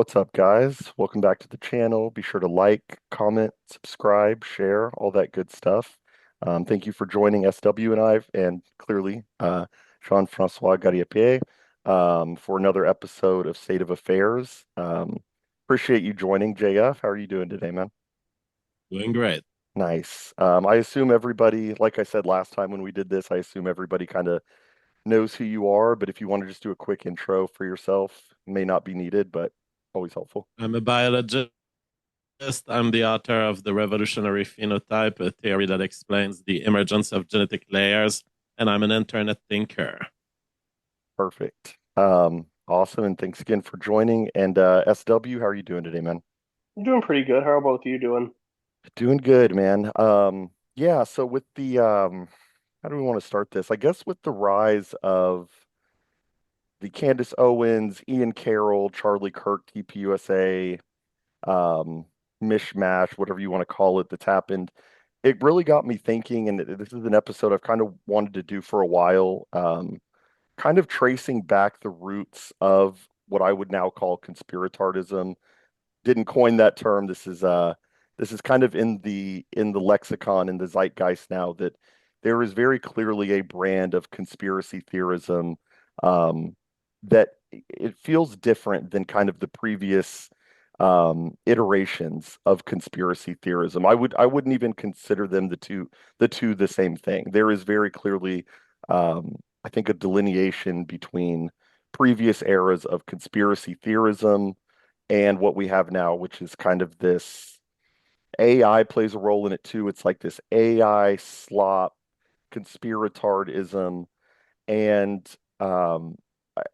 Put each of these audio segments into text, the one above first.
What's up, guys? Welcome back to the channel. Be sure to like, comment, subscribe, share, all that good stuff. Thank you for joining SW and I, and clearly Jean-Francois Gariepy, for another episode of State of Affairs. Appreciate you joining, JF. How are you doing today, man? Doing great. Nice. I assume everybody, like I said last time when we did this, I assume everybody kind of knows who you are, but if you want to just do a quick intro for yourself, may not be needed, but always helpful. I'm a biologist. I'm the author of The Revolutionary Phenotype, a theory that explains the emergence of genetic layers, and I'm an internet thinker. Perfect. Awesome. And thanks again for joining. And SW, how are you doing today, man? I'm doing pretty good. How about you doing? Doing good, man. Yeah, so with the how do we want to start this? I guess with the rise of the Candace Owens, Ian Carroll, Charlie Kirk, TPUSA, um, mishmash, whatever you want to call it, that's happened. It really got me thinking, and this is an episode I've kind of wanted to do for a while. Kind of tracing back the roots of what I would now call conspiratardism. Didn't coin that term. This is kind of in the lexicon in the zeitgeist now that there is very clearly a brand of conspiracy theorism, that it feels different than kind of the previous iterations of conspiracy theorism. I wouldn't even consider them the two the same thing. There is very clearly I think a delineation between previous eras of conspiracy theorism and what we have now, which is kind of this AI plays a role in it too. It's like this AI slop, conspiratardism, and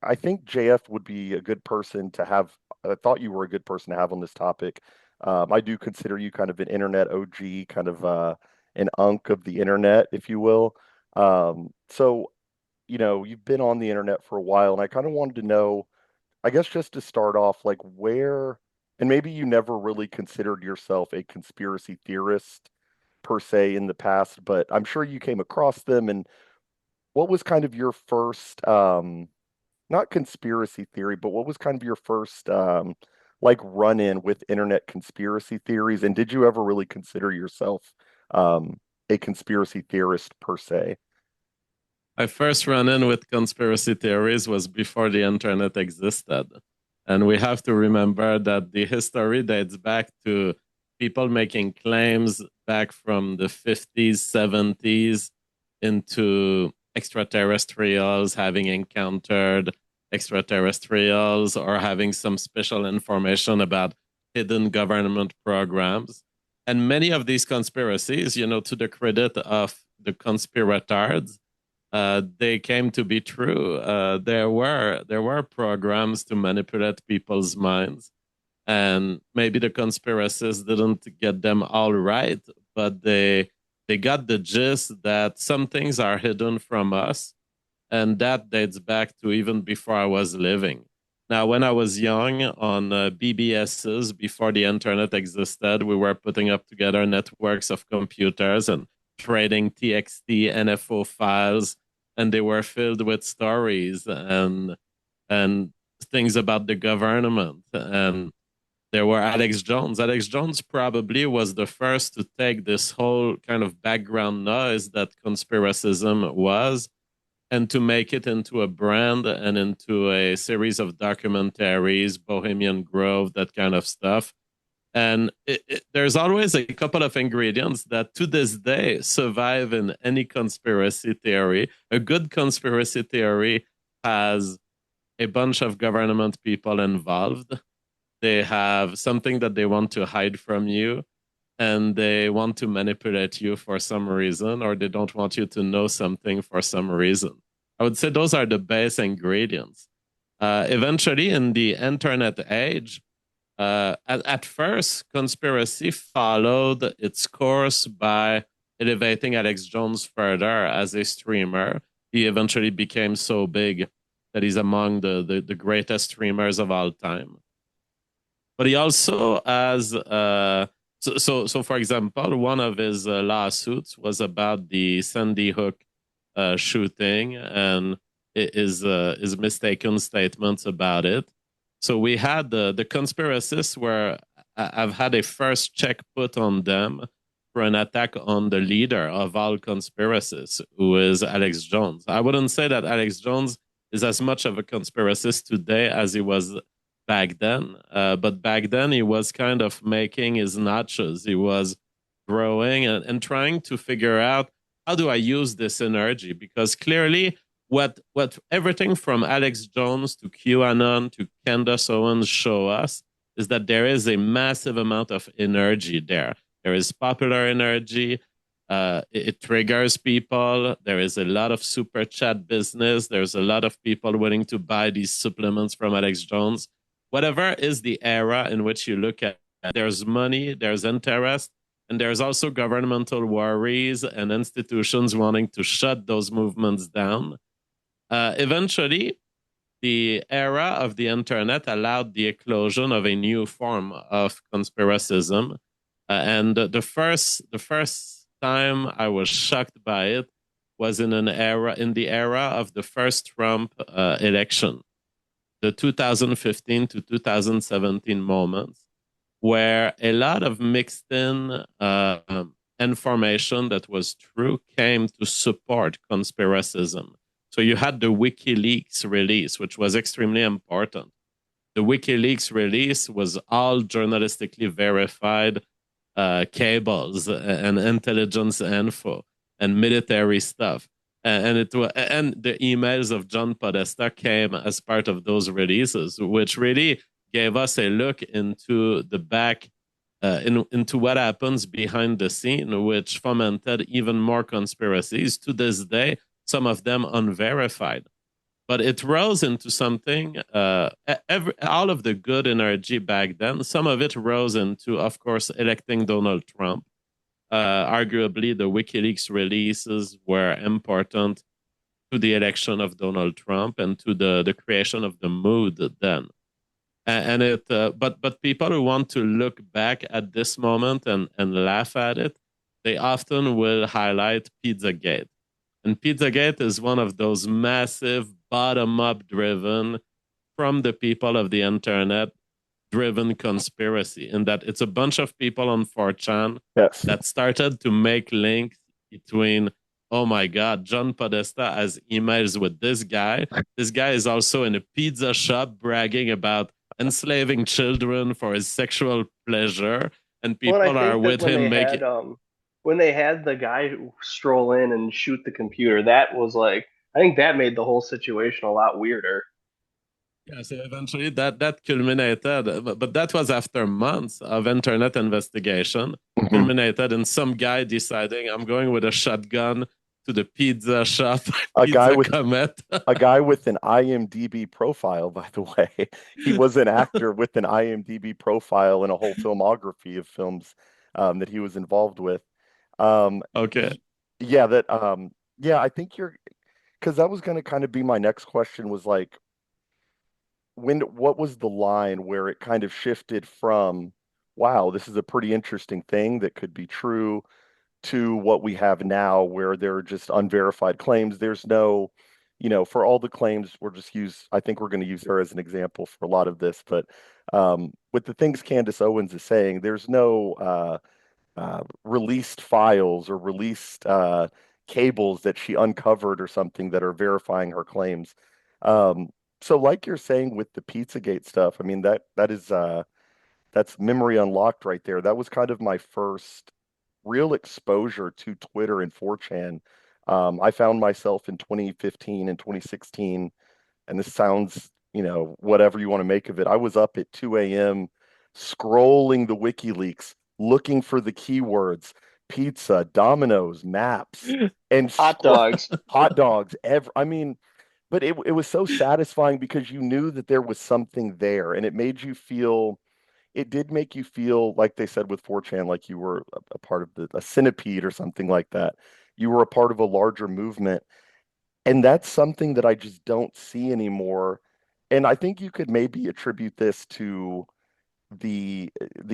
I think JF would be a good person to have. I thought you were a good person to have on this topic. I do consider you kind of an internet OG, kind of an unk of the internet, if you will. So you've been on the internet for a while, and I kind of wanted to know, I guess just to start off, like where, and maybe you never really considered yourself a conspiracy theorist per se in the past, but I'm sure you came across them. And what was kind of your first, not conspiracy theory, but what was kind of your first, like run-in with internet conspiracy theories? And did you ever really consider yourself, a conspiracy theorist per se? I first ran in with conspiracy theories was before the internet existed. And we have to remember that the history dates back to people making claims back from the 50s, 70s into extraterrestrials having encountered extraterrestrials or having some special information about hidden government programs. And many of these conspiracies, to the credit of the conspiratards, they came to be true. There were programs to manipulate people's minds, and maybe the conspiracies didn't get them all right, but they got the gist that some things are hidden from us, and that dates back to even before I was living. Now, when I was young on BBSs, before the internet existed, we were putting up together networks of computers and trading TXT, NFO files, and they were filled with stories and things about the government. And there were Alex Jones. Alex Jones probably was the first to take this whole kind of background noise that conspiracism was and to make it into a brand and into a series of documentaries, Bohemian Grove, that kind of stuff. And there's always a couple of ingredients that to this day survive in any conspiracy theory. A good conspiracy theory has a bunch of government people involved. They have something that they want to hide from you, and they want to manipulate you for some reason, or they don't want you to know something for some reason. I would say those are the base ingredients. Eventually, in the internet age, at first, conspiracy followed its course by elevating Alex Jones further as a streamer. He eventually became so big that he's among the greatest streamers of all time. But he also has, so for example, one of his lawsuits was about the Sandy Hook shooting and his mistaken statements about it. So we had the conspiracists where I've had a first check put on them for an attack on the leader of all conspiracists, who is Alex Jones. I wouldn't say that Alex Jones is as much of a conspiracist today as he was back then. But back then, he was kind of making his notches. He was growing and trying to figure out, how do I use this energy? Because clearly, what everything from Alex Jones to QAnon to Candace Owens show us is that there is a massive amount of energy there. There is popular energy. It triggers people. There is a lot of super chat business. There's a lot of people willing to buy these supplements from Alex Jones. Whatever is the era in which you look at, there's money, there's interest, and there's also governmental worries and institutions wanting to shut those movements down. Eventually, the era of the internet allowed the eclosion of a new form of conspiracism. And the first time I was shocked by it was in the era of the first Trump election, the 2015 to 2017 moments, where a lot of mixed in information that was true came to support conspiracism. So you had the WikiLeaks release, which was extremely important. The WikiLeaks release was all journalistically verified cables and intelligence info and military stuff. And the emails of John Podesta came as part of those releases, which really gave us a look into the back into what happens behind the scene, which fomented even more conspiracies to this day, some of them unverified. But it rose into something, all of the good energy back then, some of it rose into, of course, electing Donald Trump. Arguably, the WikiLeaks releases were important to the election of Donald Trump and to the creation of the mood then. But people who want to look back at this moment and laugh at it, they often will highlight Pizzagate. And Pizzagate is one of those massive bottom-up driven, from the people of the internet driven conspiracy, in that it's a bunch of people on 4chan Yes. that started to make links between, oh my God, John Podesta has emails with this guy. This guy is also in a pizza shop bragging about enslaving children for his sexual pleasure. And Well, and I people are think that with him making. when they had the guy stroll in and shoot the computer, that was like, I think that made the whole situation a lot weirder. Yeah, so eventually that culminated, but that was after months of internet investigation, Mhm. culminated in some guy deciding, I'm going with a shotgun to the pizza shop, A guy Pizza with Comet. a guy with an IMDb profile, by the way. He was an actor with an IMDb profile and a whole filmography of films that he was involved with. Okay. Yeah, yeah, I think you're because that was going to kind of be my next question was like what was the line where it kind of shifted from, wow, this is a pretty interesting thing that could be true, to what we have now where there are just unverified claims. There's no, for all the claims, I think we're going to use her as an example for a lot of this, but with the things Candace Owens is saying, there's no released files or released cables that she uncovered or something that are verifying her claims. Um, so like you're saying with the Pizzagate stuff, I mean that's memory unlocked right there. That was kind of my first real exposure to Twitter and 4chan. I found myself in 2015 and 2016, and this sounds, whatever you want to make of it. I was up at 2 a.m. scrolling the WikiLeaks, looking for the keywords pizza, Domino's, maps, and Hot dogs. hot dogs. I mean, but it was so satisfying because you knew that there was something there, and it did make you feel like they said with 4chan, like you were a part of a centipede or something like that. You were a part of a larger movement. And that's something that I just don't see anymore. And I think you could maybe attribute this to the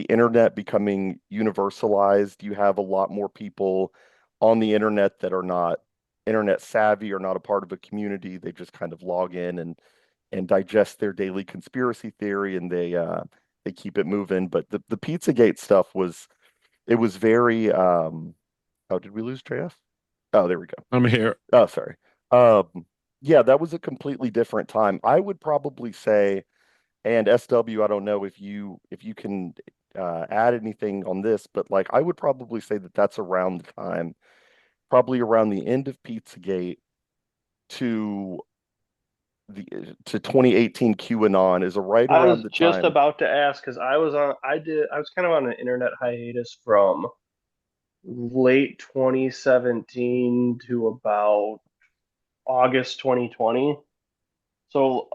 internet becoming universalized. You have a lot more people on the internet that are not internet savvy or not a part of a community. They just kind of log in and and digest their daily conspiracy theory, and they keep it moving. But the Pizzagate stuff was it was very oh, did we lose JF? Oh, there we go. I'm here. Oh, sorry. Yeah, that was a completely different time. I would probably say, and SW, I don't know if you can add anything on this, but like I would probably say that that's around the time, probably around the end of Pizzagate to the to 2018 QAnon is a right I around was the just time. about to ask because I was kind of on an internet hiatus from late 2017 to about August 2020. So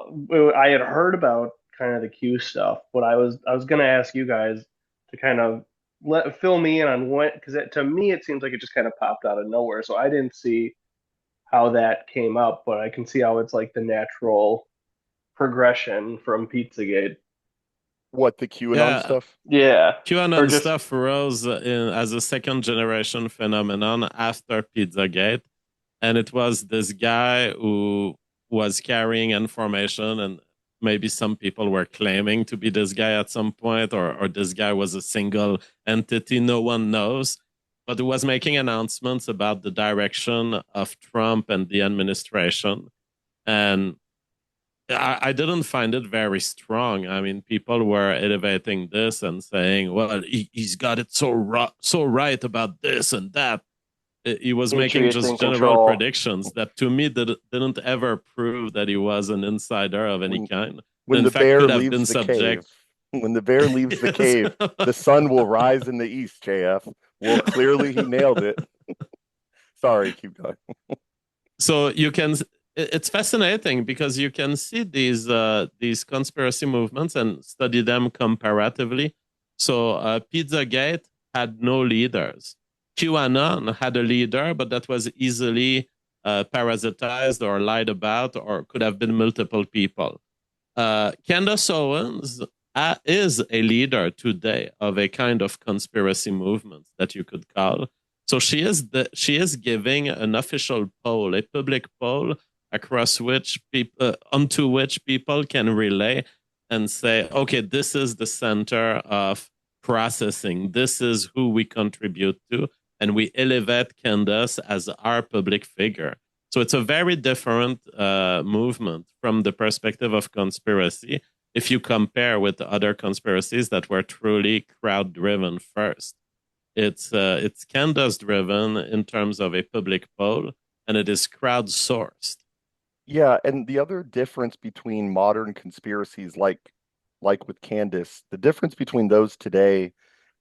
I had heard about kind of the Q stuff, but I was gonna ask you guys to kind of let fill me in on what because to me it seems like it just kind of popped out of nowhere. So I didn't see how that came up, but I can see how it's like the natural progression from Pizzagate. What, the QAnon Yeah, stuff? Yeah, or QAnon just stuff rose as a second generation phenomenon after Pizzagate. And it was this guy who was carrying information, and maybe some people were claiming to be this guy at some point, or this guy was a single entity, no one knows. But he was making announcements about the direction of Trump and the administration. And I didn't find it very strong. I mean, people were elevating this and saying, "Well, he's got it so right about this and that." He was making Patriots just in general control. predictions that, to me, didn't ever prove that he was an insider of any When kind. when In the fact, bear could have leaves been the cave, subject. when the bear leaves the cave, the sun will rise in the east, JF. Well, clearly he nailed it. Sorry, keep going. So you can, it's fascinating because you can see these conspiracy movements and study them comparatively. So Pizzagate had no leaders. QAnon had a leader, but that was easily parasitized or lied about, or could have been multiple people. Candace Owens is a leader today of a kind of conspiracy movement that you could call. So she is giving an official poll, a public poll across which people onto which people can relay and say, okay, this is the center of processing. This is who we contribute to, and we elevate Candace as our public figure. So it's a very different movement from the perspective of conspiracy if you compare with the other conspiracies that were truly crowd driven first. It's Candace driven in terms of a public poll, and it is crowdsourced. Yeah, and the other difference between modern conspiracies like with Candace, the difference between those today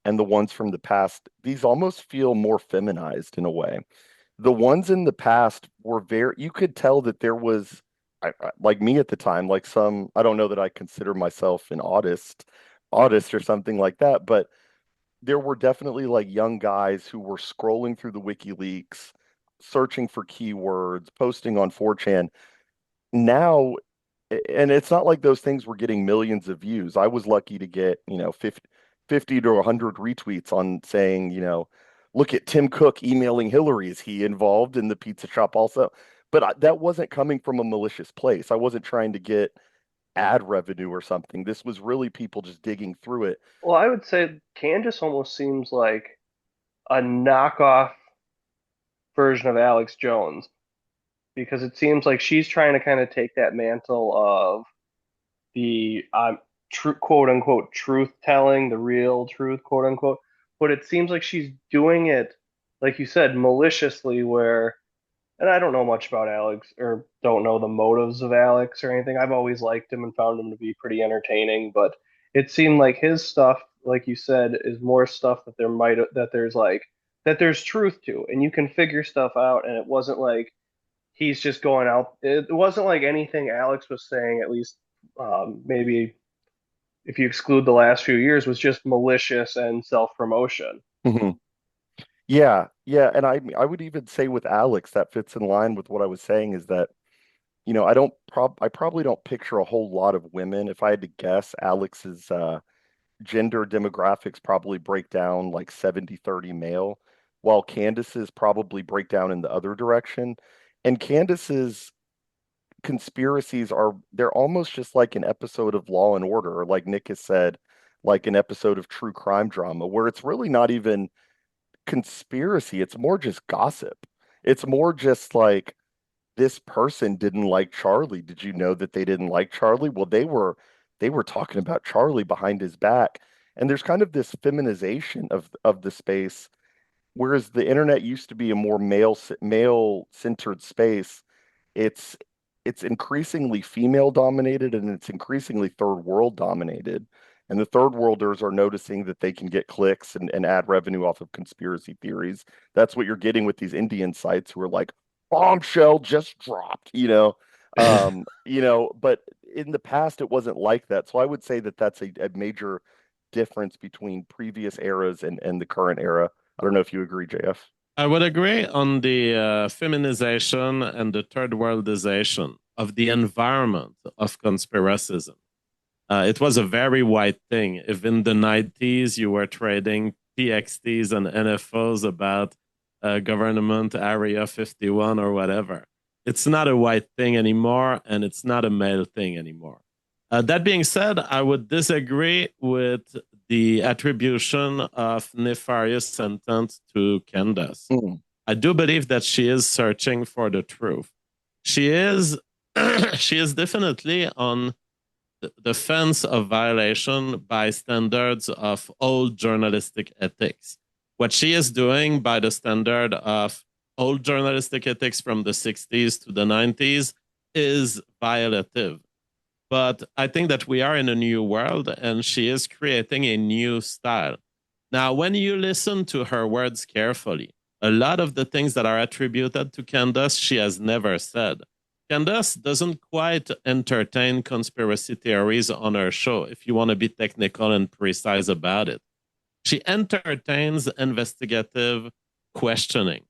and the ones from the past, these almost feel more feminized in a way. The ones in the past were very, you could tell that there was, like me at the time, like some, I don't know that I consider myself an autist or something like that, but there were definitely like young guys who were scrolling through the WikiLeaks, searching for keywords, posting on 4chan. Now, and it's not like those things were getting millions of views. I was lucky to get, 50 to 100 retweets on saying, look at Tim Cook emailing Hillary. Is he involved in the pizza shop also? But that wasn't coming from a malicious place. I wasn't trying to get ad revenue or something. This was really people just digging through it. Well, I would say Candace almost seems like a knockoff version of Alex Jones because it seems like she's trying to kind of take that mantle of the true quote unquote truth telling, the real truth quote unquote. But it seems like she's doing it, like you said, maliciously. Where, and I don't know much about Alex or don't know the motives of Alex or anything. I've always liked him and found him to be pretty entertaining, but it seemed like his stuff, like you said, is more stuff that there's truth to, and you can figure stuff out. And it wasn't like he's just going out. It wasn't like anything Alex was saying, at least maybe if you exclude the last few years, was just malicious and self promotion. Mhm. Yeah, yeah, and I would even say with Alex that fits in line with what I was saying is that, I probably don't picture a whole lot of women. If I had to guess, Alex's gender demographics probably break down like 70-30 male, while Candace's probably break down in the other direction. And Candace's conspiracies they're almost just like an episode of Law and Order, or like Nick has said, like an episode of true crime drama, where it's really not even conspiracy, it's more just gossip. It's more just like this person didn't like Charlie. Did you know that they didn't like Charlie? Well, they were talking about Charlie behind his back. And there's kind of this feminization of the space, whereas the internet used to be a more male centered space. It's it's increasingly female dominated, and it's increasingly third world dominated. And the third worlders are noticing that they can get clicks and add revenue off of conspiracy theories. That's what you're getting with these Indian sites who are like, bombshell just dropped, but in the past it wasn't like that. So I would say that that's a major difference between previous eras and the current era. I don't know if you agree, JF. I would agree on the feminization and the third worldization of the environment of conspiracism. It was a very white thing. If in the 90s you were trading TXTs and NFOs about government Area 51 or whatever, it's not a white thing anymore, and it's not a male thing anymore. That being said, I would disagree with the attribution of nefarious intent to Candace. Mm. I do believe that she is searching for the truth. She is she is definitely on the fence of violation by standards of old journalistic ethics. What she is doing by the standard of old journalistic ethics from the 60s to the 90s is violative. But I think that we are in a new world, and she is creating a new style. Now, when you listen to her words carefully, a lot of the things that are attributed to Candace, she has never said. Candace doesn't quite entertain conspiracy theories on her show, if you want to be technical and precise about it. She entertains investigative questioning.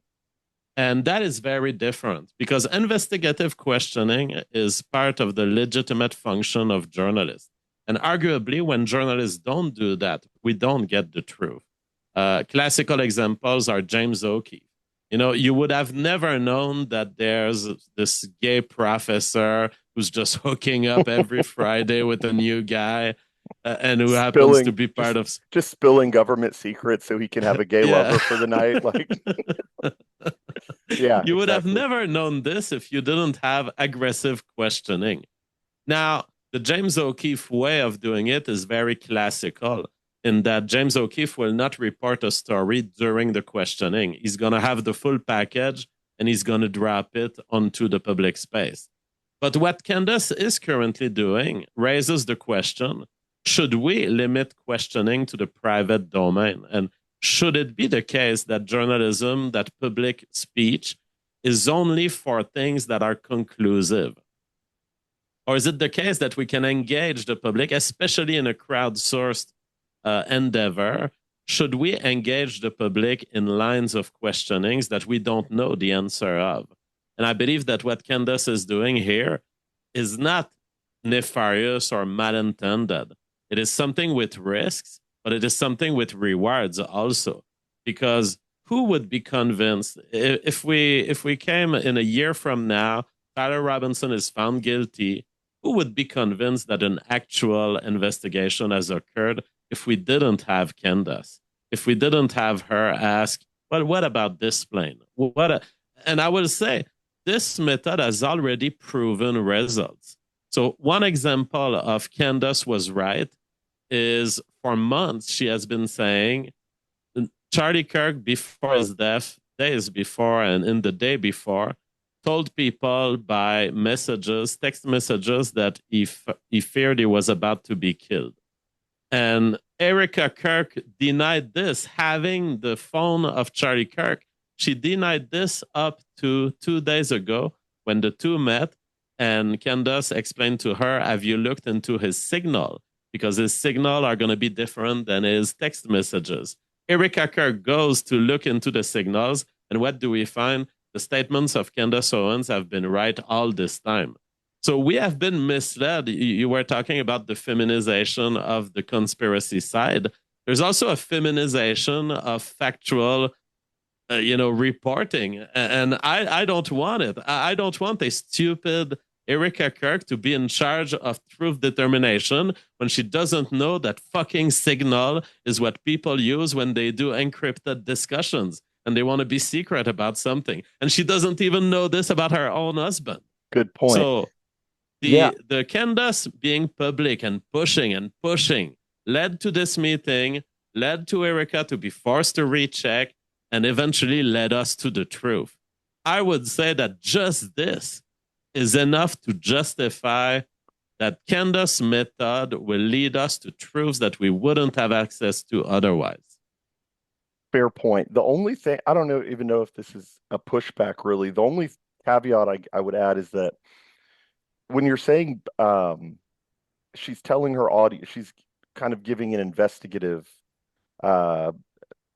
And that is very different, because investigative questioning is part of the legitimate function of journalists. And arguably, when journalists don't do that, we don't get the truth. Classical examples are James O'Keefe. You would have never known that there's this gay professor who's just hooking up every Friday with a new guy, and who happens to be part of. Just spilling government secrets so he can have a gay lover for the night. Like, yeah, you would have exactly. never known this if you didn't have aggressive questioning. Now, the James O'Keefe way of doing it is very classical, in that James O'Keefe will not report a story during the questioning. He's going to have the full package, and he's going to drop it onto the public space. But what Candace is currently doing raises the question, should we limit questioning to the private domain? And should it be the case that journalism, that public speech, is only for things that are conclusive? Or is it the case that we can engage the public, especially in a crowdsourced endeavor? Should we engage the public in lines of questionings that we don't know the answer of? And I believe that what Candace is doing here is not nefarious or malintended. It is something with risks, but it is something with rewards also. Because who would be convinced if we came in a year from now, Tyler Robinson is found guilty, who would be convinced that an actual investigation has occurred if we didn't have Candace? If we didn't have her ask, well, what about this plane? And I will say, this method has already proven results. So one example of Candace was right is, for months she has been saying Charlie Kirk, before his death, days before and in the day before, told people by messages, text messages, that he feared he was about to be killed. And Erica Kirk denied this, having the phone of Charlie Kirk. She denied this up to 2 days ago when the two met, and Candace explained to her, have you looked into his signal? Because his signal are going to be different than his text messages. Erica Kirk goes to look into the signals, and what do we find? The statements of Candace Owens have been right all this time. So we have been misled. You were talking about the feminization of the conspiracy side. There's also a feminization of factual, reporting, and I don't want it. I don't want a stupid Erica Kirk to be in charge of truth determination when she doesn't know that fucking signal is what people use when they do encrypted discussions and they want to be secret about something. And she doesn't even know this about her own husband. Good point. So Yeah, the Candace being public and pushing led to this meeting, led to Erica to be forced to recheck, and eventually led us to the truth. I would say that just this is enough to justify that Candace method will lead us to truths that we wouldn't have access to otherwise. fair point. The only thing, I don't know even know if this is a pushback really. The only caveat I would add is that when you're saying she's telling her audience, she's kind of giving an investigative uh,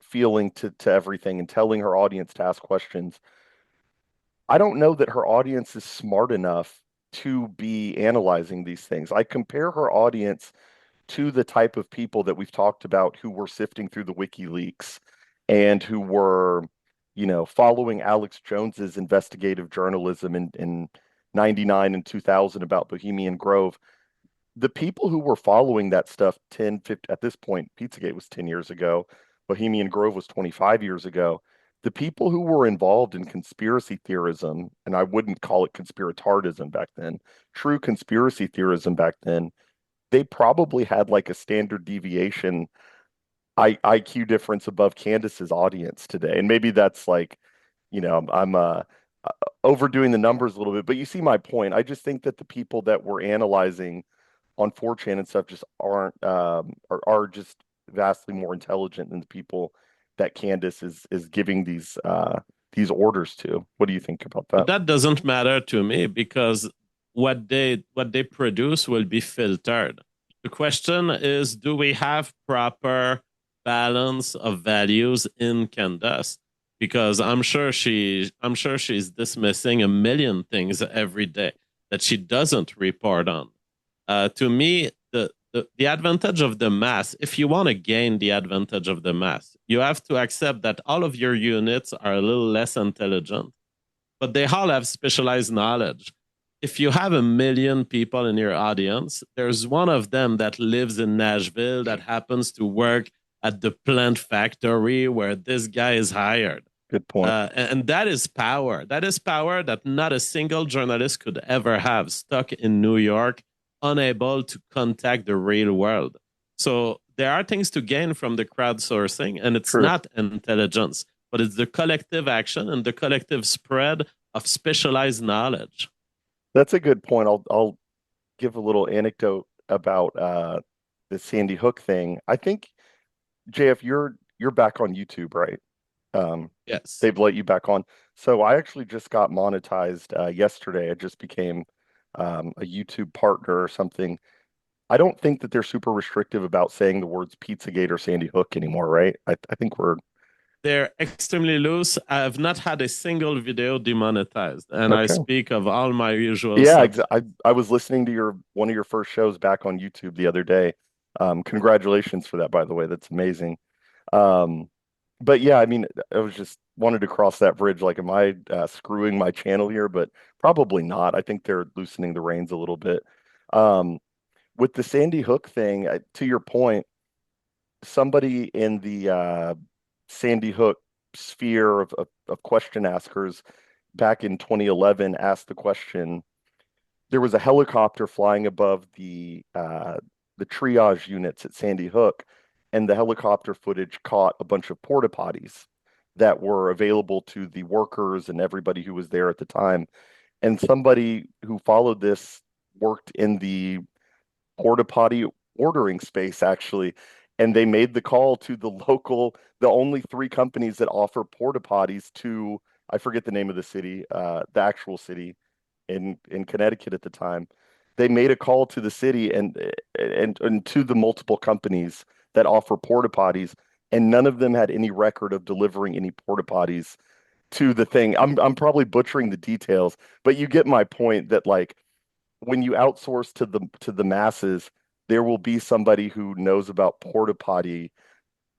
feeling to everything and telling her audience to ask questions. I don't know that her audience is smart enough to be analyzing these things. I compare her audience to the type of people that we've talked about who were sifting through the WikiLeaks and who were, following Alex Jones's investigative journalism in 99 and 2000 about Bohemian Grove. The people who were following that stuff 10, 50, at this point, Pizzagate was 10 years ago, Bohemian Grove was 25 years ago. The people who were involved in conspiracy theorism, and I wouldn't call it conspiratardism back then, true conspiracy theorism back then, they probably had like a standard deviation IQ difference above Candace's audience today. And maybe that's like, I'm overdoing the numbers a little bit, but you see my point. I just think that the people that were analyzing on 4chan and stuff just aren't are just vastly more intelligent than the people that Candace is giving these orders to. What do you think about But that? that doesn't matter to me because what they produce will be filtered. The question is, do we have proper balance of values in Candace? Because I'm sure she's dismissing a million things every day that she doesn't report on. To me, the advantage of the mass, if you want to gain the advantage of the mass, you have to accept that all of your units are a little less intelligent, but they all have specialized knowledge. If you have a million people in your audience, there's one of them that lives in Nashville that happens to work at the plant factory where this guy is hired. Good point. And that is power. That is power that not a single journalist could ever have, stuck in New York, unable to contact the real world. So there are things to gain from the crowdsourcing, and it's True. not intelligence, but it's the collective action and the collective spread of specialized knowledge. That's a good point. I'll give a little anecdote about the Sandy Hook thing. I think JF, you're back on YouTube, right? Yes. They've let you back on. So I actually just got monetized yesterday. I just became a YouTube partner or something. I don't think that they're super restrictive about saying the words Pizzagate or Sandy Hook anymore, right? I think we're They're extremely loose. I have not had a single video demonetized, and I okay. speak of all my usual Yeah, subjects. I was listening to your one of your first shows back on YouTube the other day. Congratulations for that, by the way. That's amazing. Um, but yeah, I mean, I was just wanted to cross that bridge. Like, am I screwing my channel here? But probably not. I think they're loosening the reins a little bit. Um, with the Sandy Hook thing, to your point, somebody in the Sandy Hook sphere of question askers back in 2011 asked the question. There was a helicopter flying above the triage units at Sandy Hook, and the helicopter footage caught a bunch of porta potties that were available to the workers and everybody who was there at the time. And somebody who followed this worked in the porta potty ordering space actually, and they made the call to the only three companies that offer porta potties to, I forget the name of the city, the actual city in Connecticut at the time. They made a call to the city and to the multiple companies that offer porta potties, and none of them had any record of delivering any porta potties to the thing. I'm probably butchering the details, but you get my point that like when you outsource to the masses, there will be somebody who knows about porta potty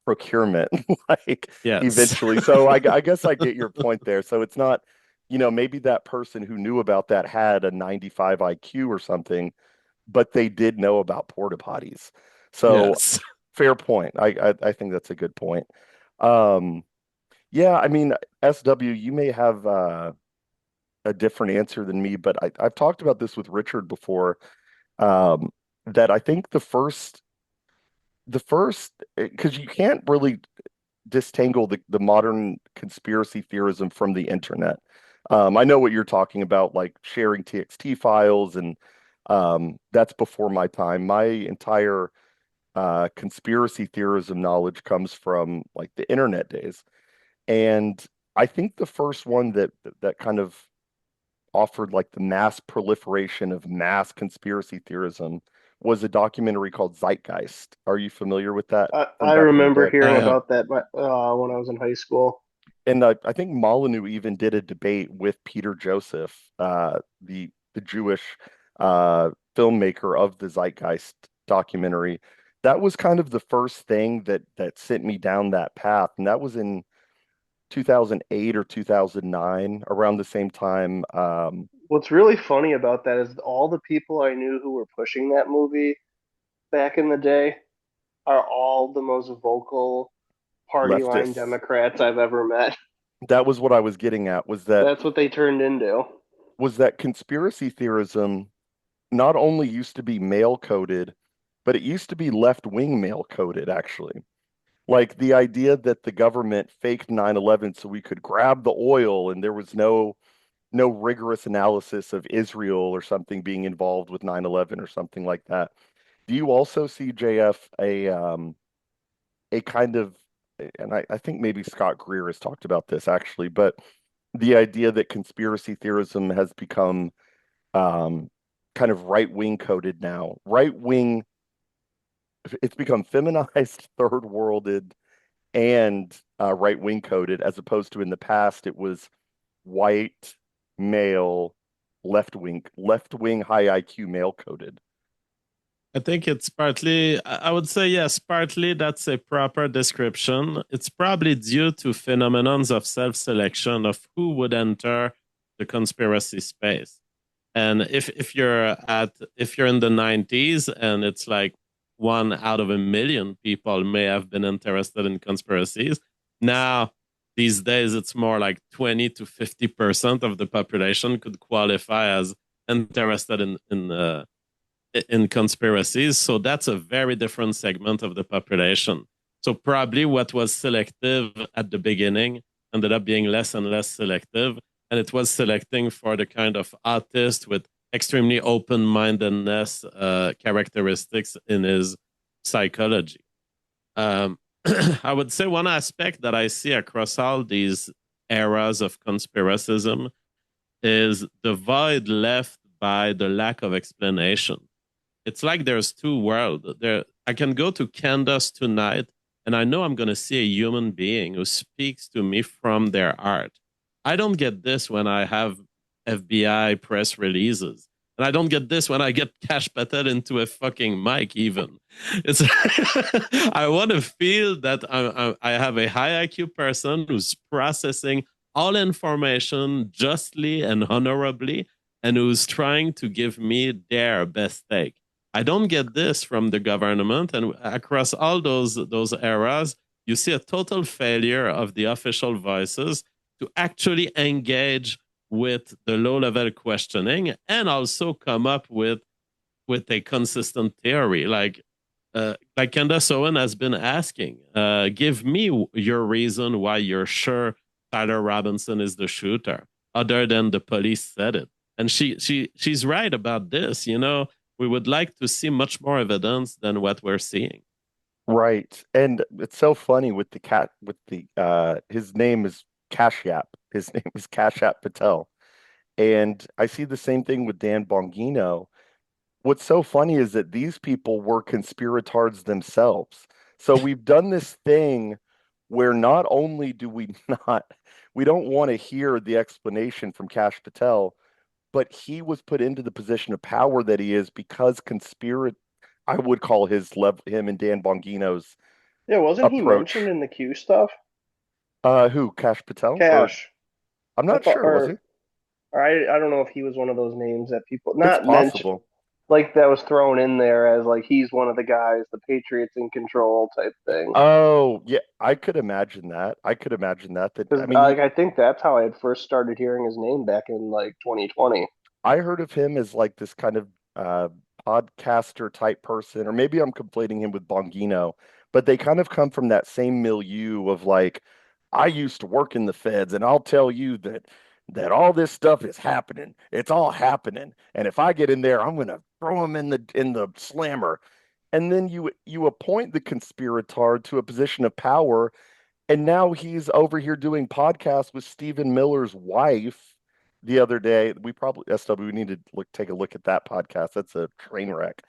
procurement like Yes. eventually. So I guess I get your point there. So it's not, maybe that person who knew about that had a 95 IQ or something, but they did know about porta potties. So Yes. fair point. I think that's a good point. Um, yeah, I mean, SW, you may have a different answer than me, but I've talked about this with Richard before. Um, that I think the first, because you can't really disentangle the modern conspiracy theorism from the internet. I know what you're talking about, like sharing TXT files, and that's before my time. My entire conspiracy theorism knowledge comes from like the internet days. And I think the first one that kind of offered like the mass proliferation of mass conspiracy theorism was a documentary called Zeitgeist. Are you familiar with that from I back in the remember day? hearing I am. about that when I was in high school. And I think Molyneux even did a debate with Peter Joseph, the Jewish filmmaker of the Zeitgeist documentary. That was kind of the first thing that sent me down that path, and that was in 2008 or 2009, around the same time. What's really funny about that is all the people I knew who were pushing that movie back in the day are all the most vocal party line Leftists. Democrats I've ever met. That was what I was getting at, That's what they turned into. was that conspiracy theorism not only used to be male coded, but it used to be left wing male coded, actually. Like the idea that the government faked 9/11 so we could grab the oil, and there was no rigorous analysis of Israel or something being involved with 9/11 or something like that. Do you also see, JF, a kind of, and I think maybe Scott Greer has talked about this actually, but the idea that conspiracy theorism has become um, kind of right wing coded now. Right wing, it's become feminized, third worlded, and right wing coded, as opposed to in the past, it was white, male, left wing, high IQ male coded. I think it's partly, I would say, yes, partly that's a proper description. It's probably due to phenomenons of self selection of who would enter the conspiracy space. And if you're in the 90s and it's like 1 out of 1 million people may have been interested in conspiracies, now these days it's more like 20 to 50% of the population could qualify as interested in conspiracies. So that's a very different segment of the population. So probably what was selective at the beginning ended up being less and less selective. And it was selecting for the kind of artist with extremely open-mindedness characteristics in his psychology. Um, I would say one aspect that I see across all these eras of conspiracism is the void left by the lack of explanation. It's like there's two worlds. There, I can go to Candace tonight, and I know I'm going to see a human being who speaks to me from their art. I don't get this when I have FBI press releases. And I don't get this when I get Cash Patel into a fucking mic, even. It's I want to feel that I have a high IQ person who's processing all information justly and honorably and who's trying to give me their best take. I don't get this from the government, and across all those eras, you see a total failure of the official voices to actually engage with the low level questioning and also come up with a consistent theory like Candace Owen has been asking. Give me your reason why you're sure Tyler Robinson is the shooter, other than the police said it. And she's right about this. You know, we would like to see much more evidence than what we're seeing. Right. And it's so funny with the cat with the his name is Kashyap. His name is Kashyap Patel. And I see the same thing with Dan Bongino. What's so funny is that these people were conspiratards themselves. So we've done this thing where not only do we not, we don't want to hear the explanation from Cash Patel, but he was put into the position of power that he is because I would call him and Dan Bongino's Yeah, wasn't he mentioned approach. in the Q stuff? Who, Cash Patel? Or Cash. I'm I not thought, sure, was he? or I don't know if he was one of those names that people It's not mention, possible. like that was thrown in there as like he's one of the guys, the Patriots in control type thing. Oh, yeah, I could imagine that. I could imagine that. That I Because mean, like I think that's how I had first started hearing his name back in like 2020. I heard of him as like this kind of uh, podcaster type person, or maybe I'm conflating him with Bongino, but they kind of come from that same milieu of like, I used to work in the feds, and I'll tell you that all this stuff is happening. It's all happening, and if I get in there, I'm gonna throw him in the slammer. And then you appoint the conspirator to a position of power, and now he's over here doing podcasts with Stephen Miller's wife the other day. We probably SW, we need to take a look at that podcast. That's a train wreck.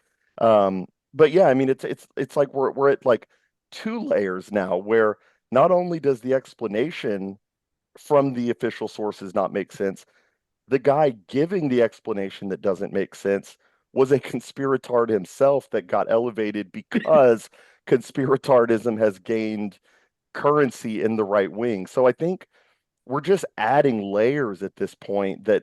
But yeah, I mean it's like we're at like two layers now where not only does the explanation from the official sources not make sense, the guy giving the explanation that doesn't make sense was a conspiratard himself that got elevated because conspiratardism has gained currency in the right wing. So I think we're just adding layers at this point that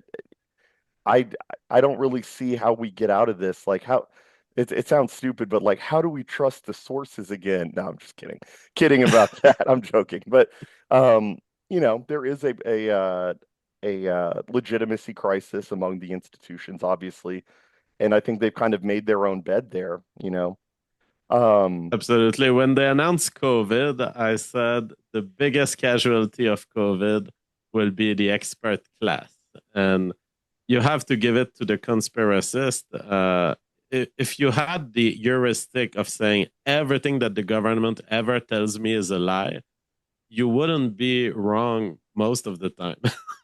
I I don't really see how we get out of this. Like how it sounds stupid, but like how do we trust the sources again? No, I'm just kidding. Kidding about that. I'm joking. But um, there is a legitimacy crisis among the institutions, obviously, and I think they've kind of made their own bed there. Um, Absolutely. When they announced COVID, I said the biggest casualty of COVID will be the expert class. And you have to give it to the conspiracist. If you had the heuristic of saying everything that the government ever tells me is a lie, you wouldn't be wrong most of the time.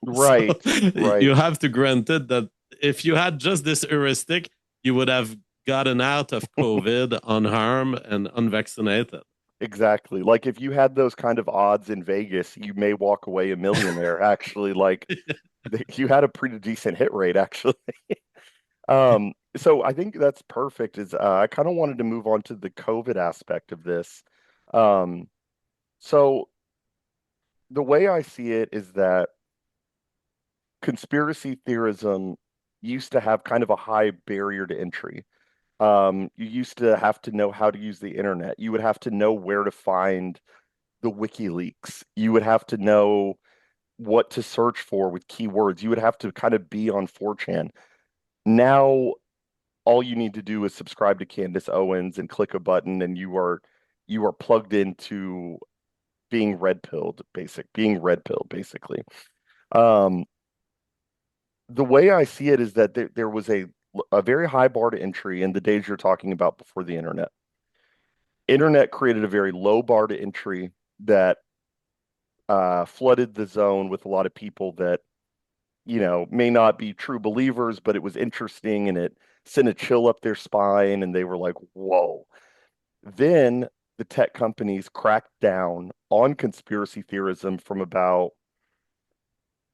So right, right. you have to grant it that if you had just this heuristic, you would have gotten out of COVID unharmed and unvaccinated. Exactly. Like if you had those kind of odds in Vegas, you may walk away a millionaire. Actually, like you had a pretty decent hit rate, actually. So I think that's perfect. Is I kind of wanted to move on to the COVID aspect of this. Um, so the way I see it is that conspiracy theorism used to have kind of a high barrier to entry. You used to have to know how to use the internet. You would have to know where to find the WikiLeaks. You would have to know what to search for with keywords. You would have to kind of be on 4chan. Now, all you need to do is subscribe to Candace Owens and click a button, and you are plugged into being red pilled, basically. Um, the way I see it is that there was a very high bar to entry in the days you're talking about before the internet. Internet created a very low bar to entry that flooded the zone with a lot of people that may not be true believers, but it was interesting and it sent a chill up their spine and they were like, whoa. Then the tech companies cracked down on conspiracy theorism from about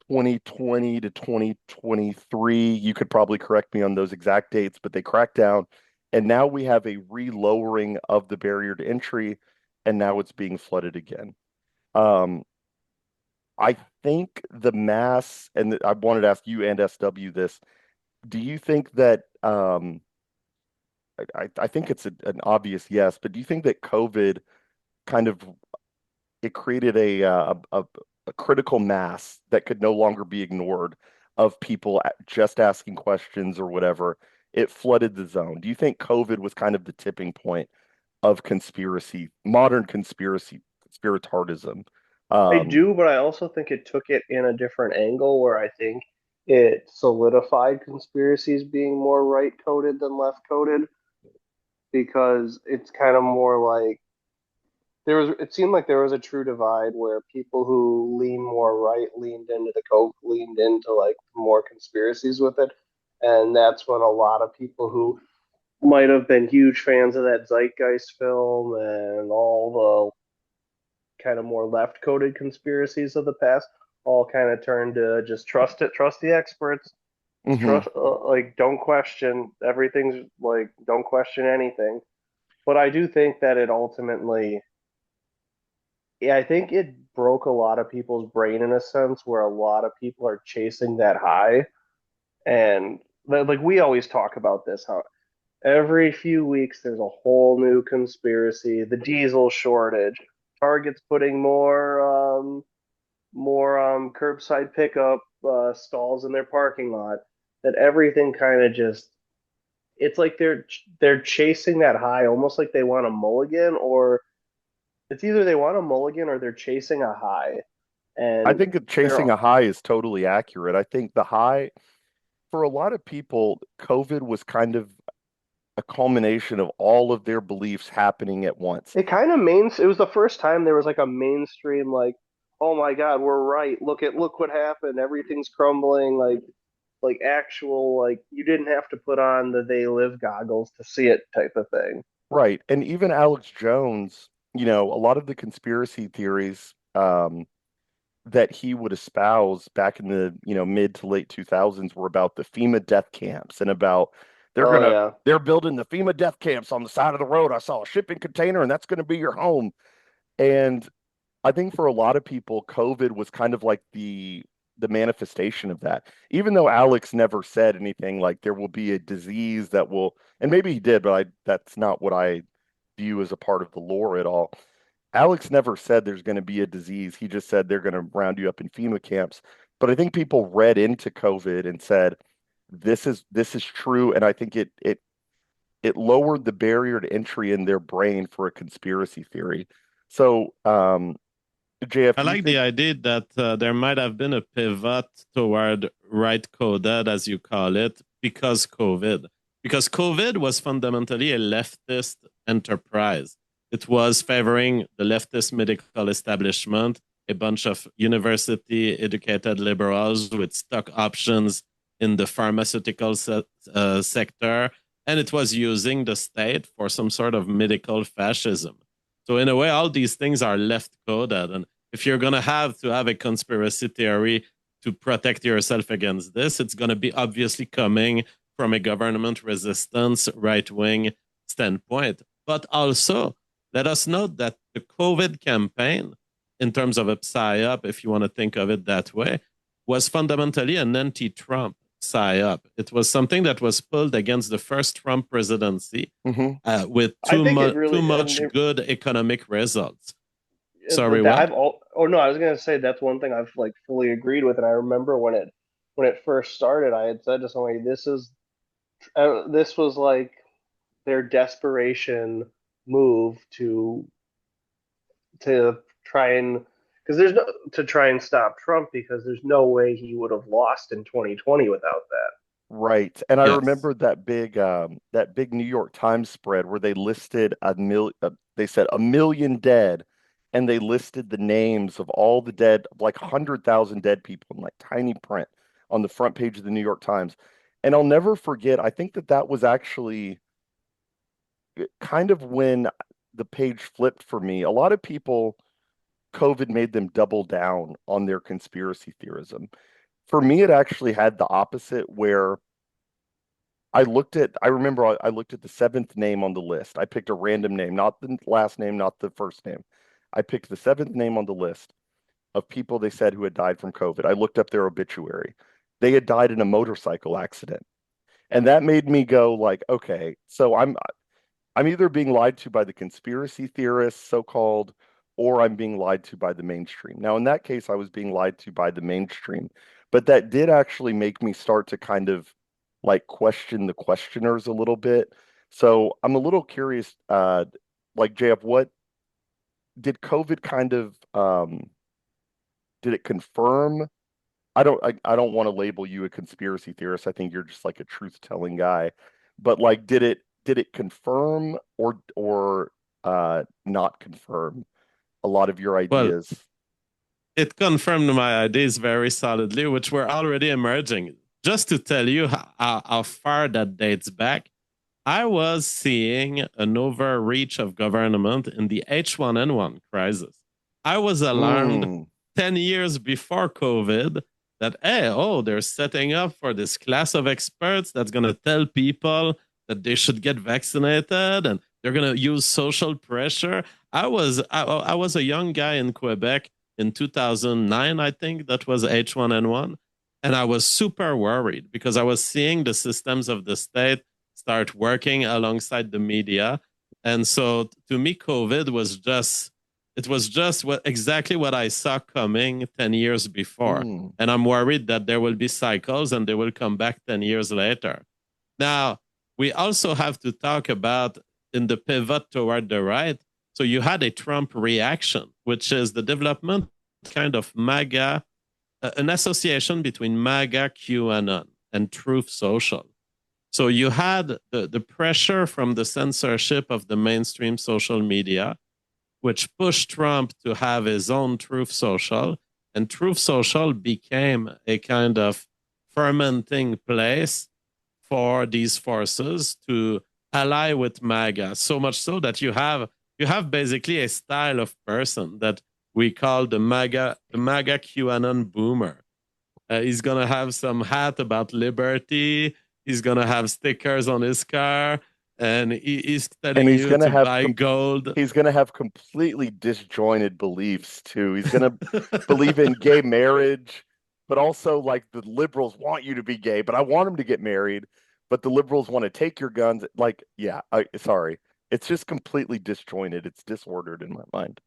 2020 to 2023. You could probably correct me on those exact dates, but they cracked down. And now we have a re-lowering of the barrier to entry, and now it's being flooded again. Um, I think the mass, and I wanted to ask you and SW this. Do you think that I think it's an obvious yes, but do you think that COVID kind of it created a critical mass that could no longer be ignored of people just asking questions or whatever? It flooded the zone. Do you think COVID was kind of the tipping point of modern conspiratardism? I Um, do, but I also think it took it in a different angle where I think it solidified conspiracies being more right coded than left coded because it's kind of more like it seemed like there was a true divide where people who lean more right leaned into the coke, leaned into like more conspiracies with it. And that's when a lot of people who might have been huge fans of that Zeitgeist film and all the kind of more left coded conspiracies of the past all kind of turned to just trust it, trust the experts, mhm. trust, like, don't question everything's like, don't question anything. But I do think that Yeah, I think it broke a lot of people's brain in a sense where a lot of people are chasing that high. And like we always talk about this, how every few weeks there's a whole new conspiracy. The diesel shortage, Target's putting more curbside pickup stalls in their parking lot. That everything kind of just it's like they're chasing that high, almost like they want a mulligan, or it's either they want a mulligan or they're chasing a high. I And think that they're chasing a high is totally accurate. I think the high, for a lot of people, COVID was kind of a culmination of all of their beliefs happening at once. it kind of mains. It was the first time there was like a mainstream like, oh my God, we're right. Look what happened. Everything's crumbling. Like actual like you didn't have to put on the they live goggles to see it type of thing. Right. And even Alex Jones, a lot of the conspiracy theories that he would espouse back in the, mid to late 2000s were about the FEMA death camps and about they're Oh gonna yeah. they're building the FEMA death camps on the side of the road. I saw a shipping container and that's gonna be your home. And I think for a lot of people, COVID was kind of like the manifestation of that. Even though Alex never said anything like there will be a disease that will, and maybe he did, but that's not what I view as a part of the lore at all. Alex never said there's going to be a disease. He just said they're going to round you up in FEMA camps. But I think people read into COVID and said this is true, and I think it lowered the barrier to entry in their brain for a conspiracy theory. So, JF, I do you like the think? idea that there might have been a pivot toward right coded, as you call it, because COVID. Because COVID was fundamentally a leftist enterprise. It was favoring the leftist medical establishment, a bunch of university educated liberals with stock options in the pharmaceutical sector. And it was using the state for some sort of medical fascism. So, in a way, all these things are left coded. And if you're going to have a conspiracy theory to protect yourself against this, it's going to be obviously coming from a government resistance right wing standpoint. But also, let us note that the COVID campaign, in terms of a psyop, if you want to think of it that way, was fundamentally an anti Trump psyop. It was something that was pulled against the first Trump presidency Mhm. with I think it too really and much good economic results. Sorry, that what? I've all oh no, I was gonna say that's one thing I've like fully agreed with, and I remember when it first started, I had said to somebody, this was like their desperation move to try and because there's no to try and stop Trump because there's no way he would have lost in 2020 without that. Right. And I Yes. remember that big New York Times spread where they listed they said 1 million dead and they listed the names of all the dead, like 100,000 dead people in like tiny print on the front page of the New York Times. And I'll never forget, I think that was actually kind of when the page flipped for me. A lot of people, COVID made them double down on their conspiracy theorism. For me, it actually had the opposite where I remember I looked at the seventh name on the list. I picked a random name, not the last name, not the first name. I picked the seventh name on the list of people they said who had died from COVID. I looked up their obituary. They had died in a motorcycle accident. And that made me go like, okay, so I'm either being lied to by the conspiracy theorists, so-called, or I'm being lied to by the mainstream. Now, in that case, I was being lied to by the mainstream, but that did actually make me start to kind of like question the questioners a little bit. So I'm a little curious, like JF, what did COVID kind of did it confirm? I don't want to label you a conspiracy theorist. I think you're just like a truth-telling guy. But like did it confirm or not confirm a lot of your Well, ideas? it confirmed my ideas very solidly, which were already emerging. Just to tell you how far that dates back, I was seeing an overreach of government in the H1N1 crisis. I was alarmed Mm, 10 years before COVID that, hey, oh, they're setting up for this class of experts that's going to tell people that they should get vaccinated and They're going to use social pressure. I was a young guy in Quebec in 2009, I think that was H1N1. And I was super worried because I was seeing the systems of the state start working alongside the media. And so to me, COVID was just, it was just exactly what I saw coming 10 years before. And I'm worried that there will be cycles and they will come back 10 years later. Now, we also have to talk about in the pivot toward the right. So you had a Trump reaction, which is the development kind of MAGA, an association between MAGA, QAnon, and Truth Social. So you had the pressure from the censorship of the mainstream social media, which pushed Trump to have his own Truth Social. And Truth Social became a kind of fermenting place for these forces to ally with MAGA, so much so that you have basically a style of person that we call the MAGA QAnon boomer. He's gonna have some hat about liberty. He's gonna have stickers on his car, and he's telling you to buy gold. He's gonna have completely disjointed beliefs too. He's gonna believe in gay marriage, but also like the liberals want you to be gay, but I want him to get married. But the liberals want to take your guns. Like, yeah, sorry. It's just completely disjointed. It's disordered in my mind.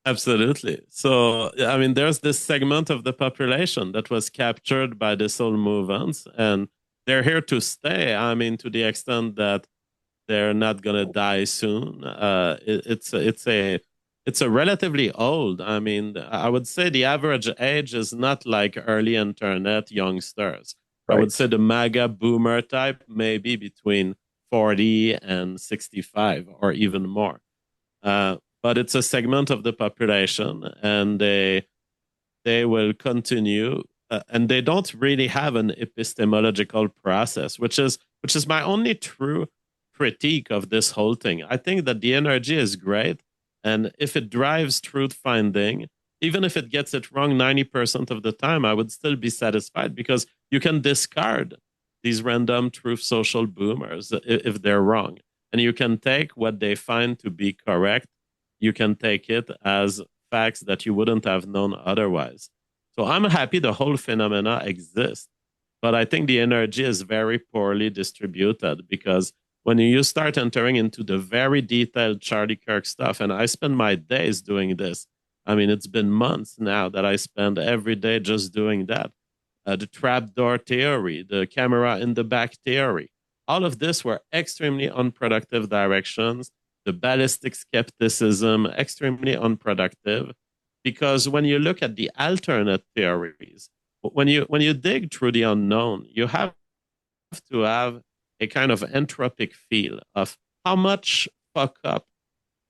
Absolutely. So, I mean, there's this segment of the population that was captured by this whole movement, and they're here to stay. I mean, to the extent that they're not going to die soon. It's a relatively old. I mean, I would say the average age is not like early internet youngsters. Right. I would say the MAGA boomer type may be between 40 and 65 or even more. But it's a segment of the population, and they will continue, and they don't really have an epistemological process, which is my only true critique of this whole thing. I think that the energy is great, and if it drives truth finding, even if it gets it wrong 90% of the time, I would still be satisfied because you can discard these random truth social boomers if they're wrong. And you can take what they find to be correct. You can take it as facts that you wouldn't have known otherwise. So I'm happy the whole phenomena exists, but I think the energy is very poorly distributed because when you start entering into the very detailed Charlie Kirk stuff, and I spend my days doing this. I mean, it's been months now that I spend every day just doing that. The trapdoor theory, the camera in the back theory, all of this were extremely unproductive directions. The ballistic skepticism, extremely unproductive, because when you look at the alternate theories, when you dig through the unknown, you have to have a kind of entropic feel of how much fuck up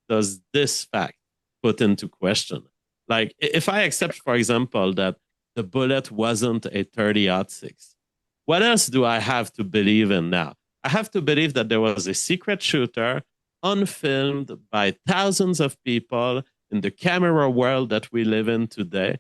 does this fact put into question. Like if I accept, for example, that the bullet wasn't a 30-06, what else do I have to believe in now? I have to believe that there was a secret shooter unfilmed by thousands of people in the camera world that we live in today.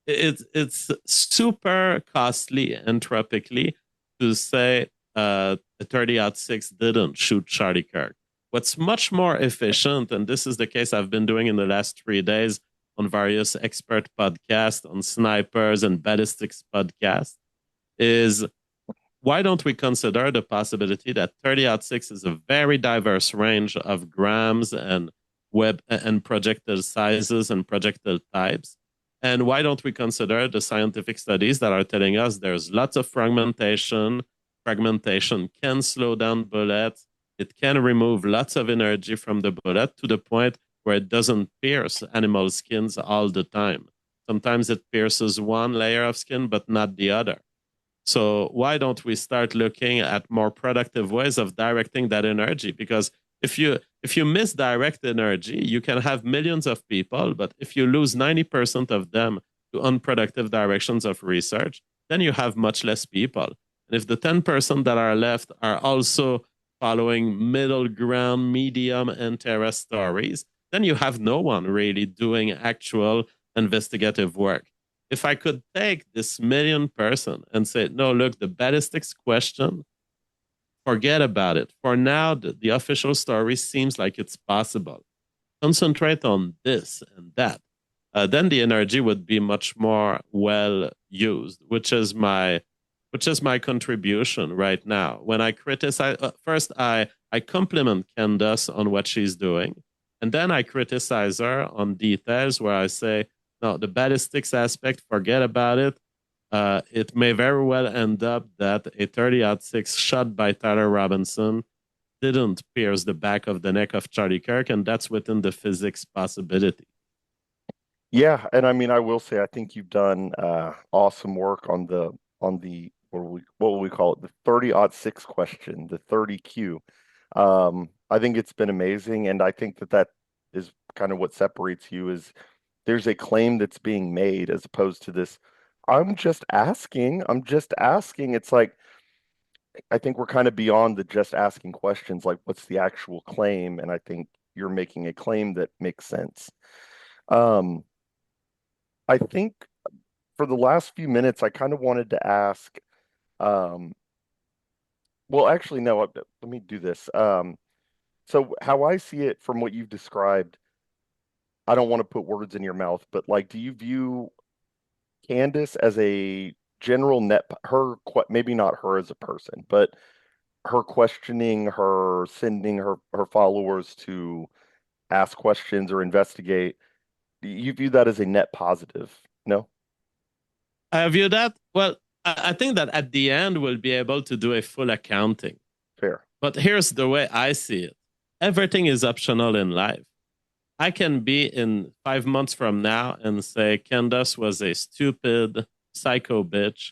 It's super costly entropically to say a 30-06 didn't shoot Charlie Kirk. What's much more efficient, and this is the case I've been doing in the last 3 days on various expert podcasts, on snipers and ballistics podcasts, is why don't we consider the possibility that 30-06 is a very diverse range of grams and web and projectile sizes and projectile types? And why don't we consider the scientific studies that are telling us there's lots of fragmentation? Fragmentation can slow down bullets. It can remove lots of energy from the bullet to the point where it doesn't pierce animal skins all the time. Sometimes it pierces one layer of skin, but not the other. So why don't we start looking at more productive ways of directing that energy? Because if you misdirect energy, you can have millions of people, but if you lose 90% of them to unproductive directions of research, then you have much less people. And if the 10% that are left are also following middle ground, medium interest stories, then you have no one really doing actual investigative work. If I could take this million person and say, no, look, the ballistics question forget about it. For now, the official story seems like it's possible. Concentrate on this and that. Then the energy would be much more well used, which is my contribution right now. When I criticize, first I compliment Candace on what she's doing, and then I criticize her on details where I say, no, the ballistics aspect, forget about it. It may very well end up that a 30-06 shot by Tyler Robinson didn't pierce the back of the neck of Charlie Kirk, and that's within the physics possibility. Yeah, and I mean, I will say, I think you've done awesome work on the what will we call it, the 30-06 question, the 30Q. I think it's been amazing, and I think that is kind of what separates you is there's a claim that's being made as opposed to this, I'm just asking, I'm just asking. It's like I think we're kind of beyond the just asking questions, like what's the actual claim, and I think you're making a claim that makes sense. Um, I think for the last few minutes, I kind of wanted to ask, um, well, actually, no, let me do this. So how I see it from what you've described, I don't want to put words in your mouth, but like, do you view Candace as a general maybe not her as a person, but her questioning, her sending her followers to ask questions or investigate, you view that as a net positive? No? I view that, well, I think that at the end we'll be able to do a full accounting. Fair. But here's the way I see it. Everything is optional in life. I can be in 5 months from now and say Candace was a stupid psycho bitch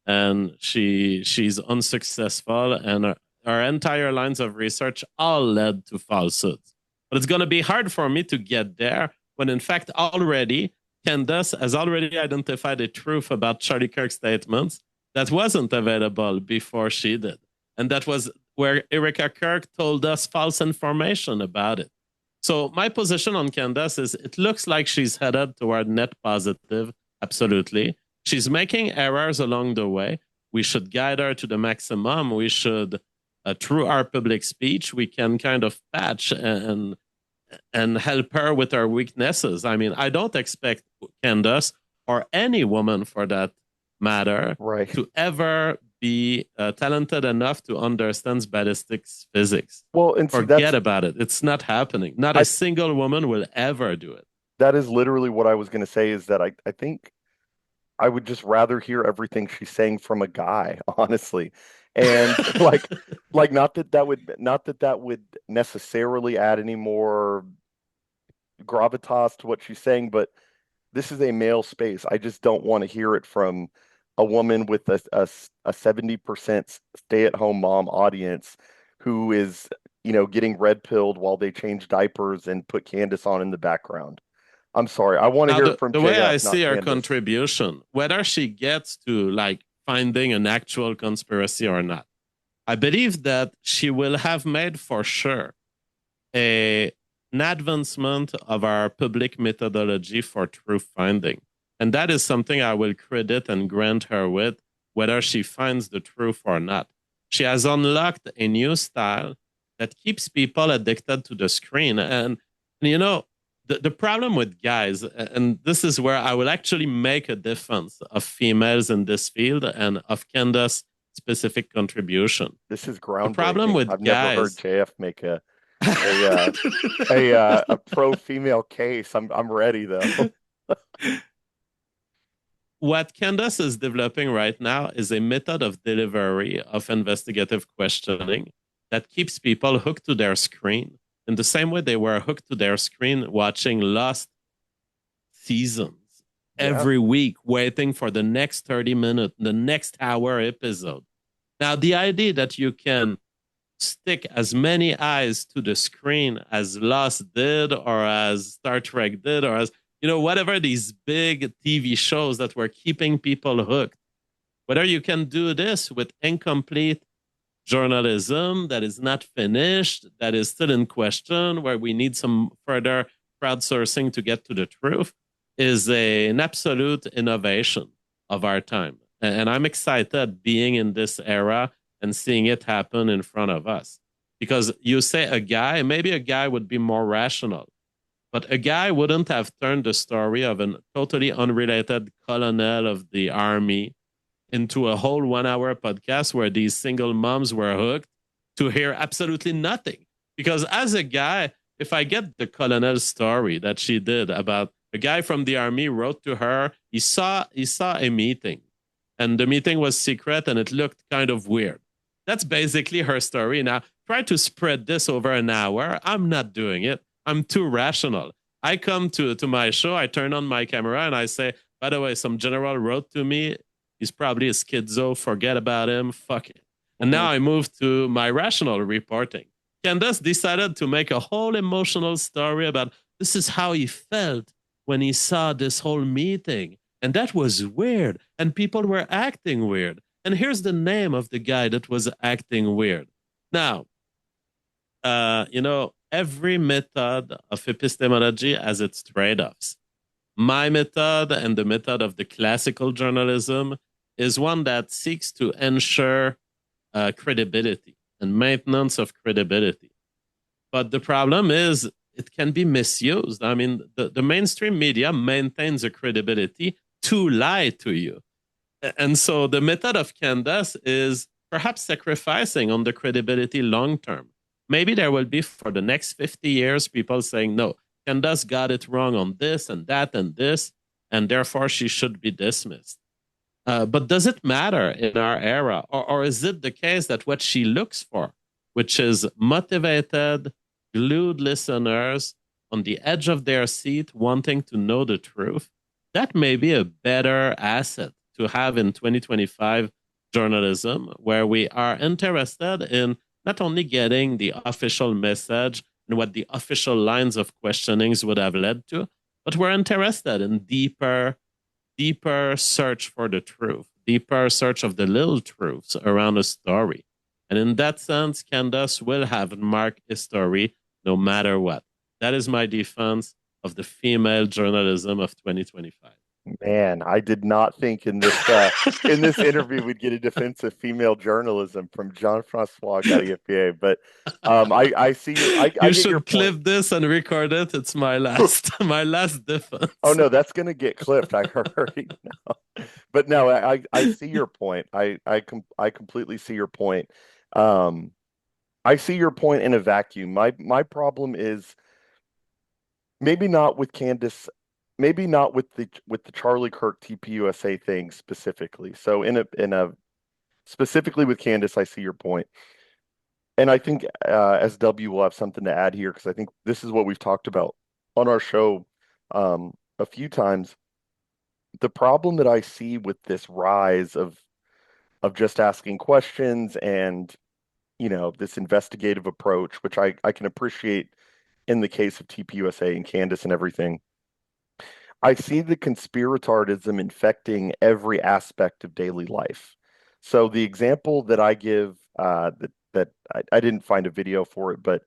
and she's unsuccessful and our entire lines of research all led to falsehoods. But it's going to be hard for me to get there when in fact already Candace has already identified a truth about Charlie Kirk's statements that wasn't available before she did. And that was where Erika Kirk told us false information about it. So my position on Candace is it looks like she's headed toward net positive, absolutely. She's making errors along the way. We should guide her to the maximum. We should, through our public speech, we can kind of patch and help her with her weaknesses. I mean, I don't expect Candace or any woman for that matter Right. to ever be talented enough to understand ballistics physics. Well, and see, forget about it. It's not happening. Not a single woman will ever do it. That is literally what I was going to say is that I think I would just rather hear everything she's saying from a guy, honestly. And like not that would necessarily add any more gravitas to what she's saying, but this is a male space. I just don't want to hear it from a woman with a 70% stay-at-home mom audience who is, getting red pilled while they change diapers and put Candace on in the background. I'm sorry. I want to hear it from the way I JF, see her Candace. contribution, whether she gets to like finding an actual conspiracy or not, I believe that she will have made for sure an advancement of our public methodology for truth finding. And that is something I will credit and grant her with, whether she finds the truth or not. She has unlocked a new style that keeps people addicted to the screen. And the problem with guys, and this is where I will actually make a difference of females in this field and of Candace's specific contribution. This is groundbreaking. The problem with I've guys, never heard JF make a pro female case. I'm ready though. What Candace is developing right now is a method of delivery of investigative questioning that keeps people hooked to their screen in the same way they were hooked to their screen watching Lost seasons every week, waiting for the next 30 minutes, the next hour episode. Now, the idea that you can stick as many eyes to the screen as Lost did or as Star Trek did or as whatever these big TV shows that were keeping people hooked, whether you can do this with incomplete journalism that is not finished, that is still in question, where we need some further crowdsourcing to get to the truth, is an absolute innovation of our time. And I'm excited being in this era and seeing it happen in front of us. Because you say a guy, maybe a guy would be more rational, but a guy wouldn't have turned the story of a totally unrelated colonel of the army into a whole 1 hour podcast where these single moms were hooked to hear absolutely nothing. Because as a guy, if I get the colonel's story that she did about a guy from the army wrote to her, he saw a meeting and the meeting was secret and it looked kind of weird. That's basically her story. Now, try to spread this over an hour. I'm not doing it. I'm too rational. I come to my show, I turn on my camera and I say, by the way, some general wrote to me. He's probably a schizo. Forget about him. Fuck it. And now I move to my rational reporting. Candace decided to make a whole emotional story about this is how he felt when he saw this whole meeting. And that was weird. And people were acting weird. And here's the name of the guy that was acting weird. Now, every method of epistemology has its trade-offs. My method and the method of the classical journalism is one that seeks to ensure credibility and maintenance of credibility. But the problem is it can be misused. I mean, the mainstream media maintains a credibility to lie to you. And so the method of Candace is perhaps sacrificing on the credibility long term. Maybe there will be for the next 50 years people saying, no, Candace got it wrong on this and that and this, and therefore she should be dismissed. But does it matter in our era? Or is it the case that what she looks for, which is motivated, glued listeners on the edge of their seat wanting to know the truth, that may be a better asset to have in 2025 journalism, where we are interested in not only getting the official message and what the official lines of questionings would have led to, but we're interested in deeper search for the truth, deeper search of the little truths around a story. And in that sense, Candace will have marked history no matter what. That is my defense of the female journalism of 2025. Man, I did not think in this interview we'd get a defense of female journalism from Jean-Francois Gariepy, but I see I You get your should clip point. this and record it. It's my last my last defense. Oh no, that's gonna get clipped. I already know. But no, I see your point. I completely see your point. Um, I see your point in a vacuum. My problem is maybe not with Candace, maybe not with the Charlie Kirk TPUSA thing specifically. So in a specifically with Candace, I see your point. And I think SW will have something to add here because I think this is what we've talked about on our show a few times. The problem that I see with this rise of just asking questions and this investigative approach, which I can appreciate in the case of TPUSA and Candace and everything. I see the conspiratardism infecting every aspect of daily life. So the example that I give that I didn't find a video for it, but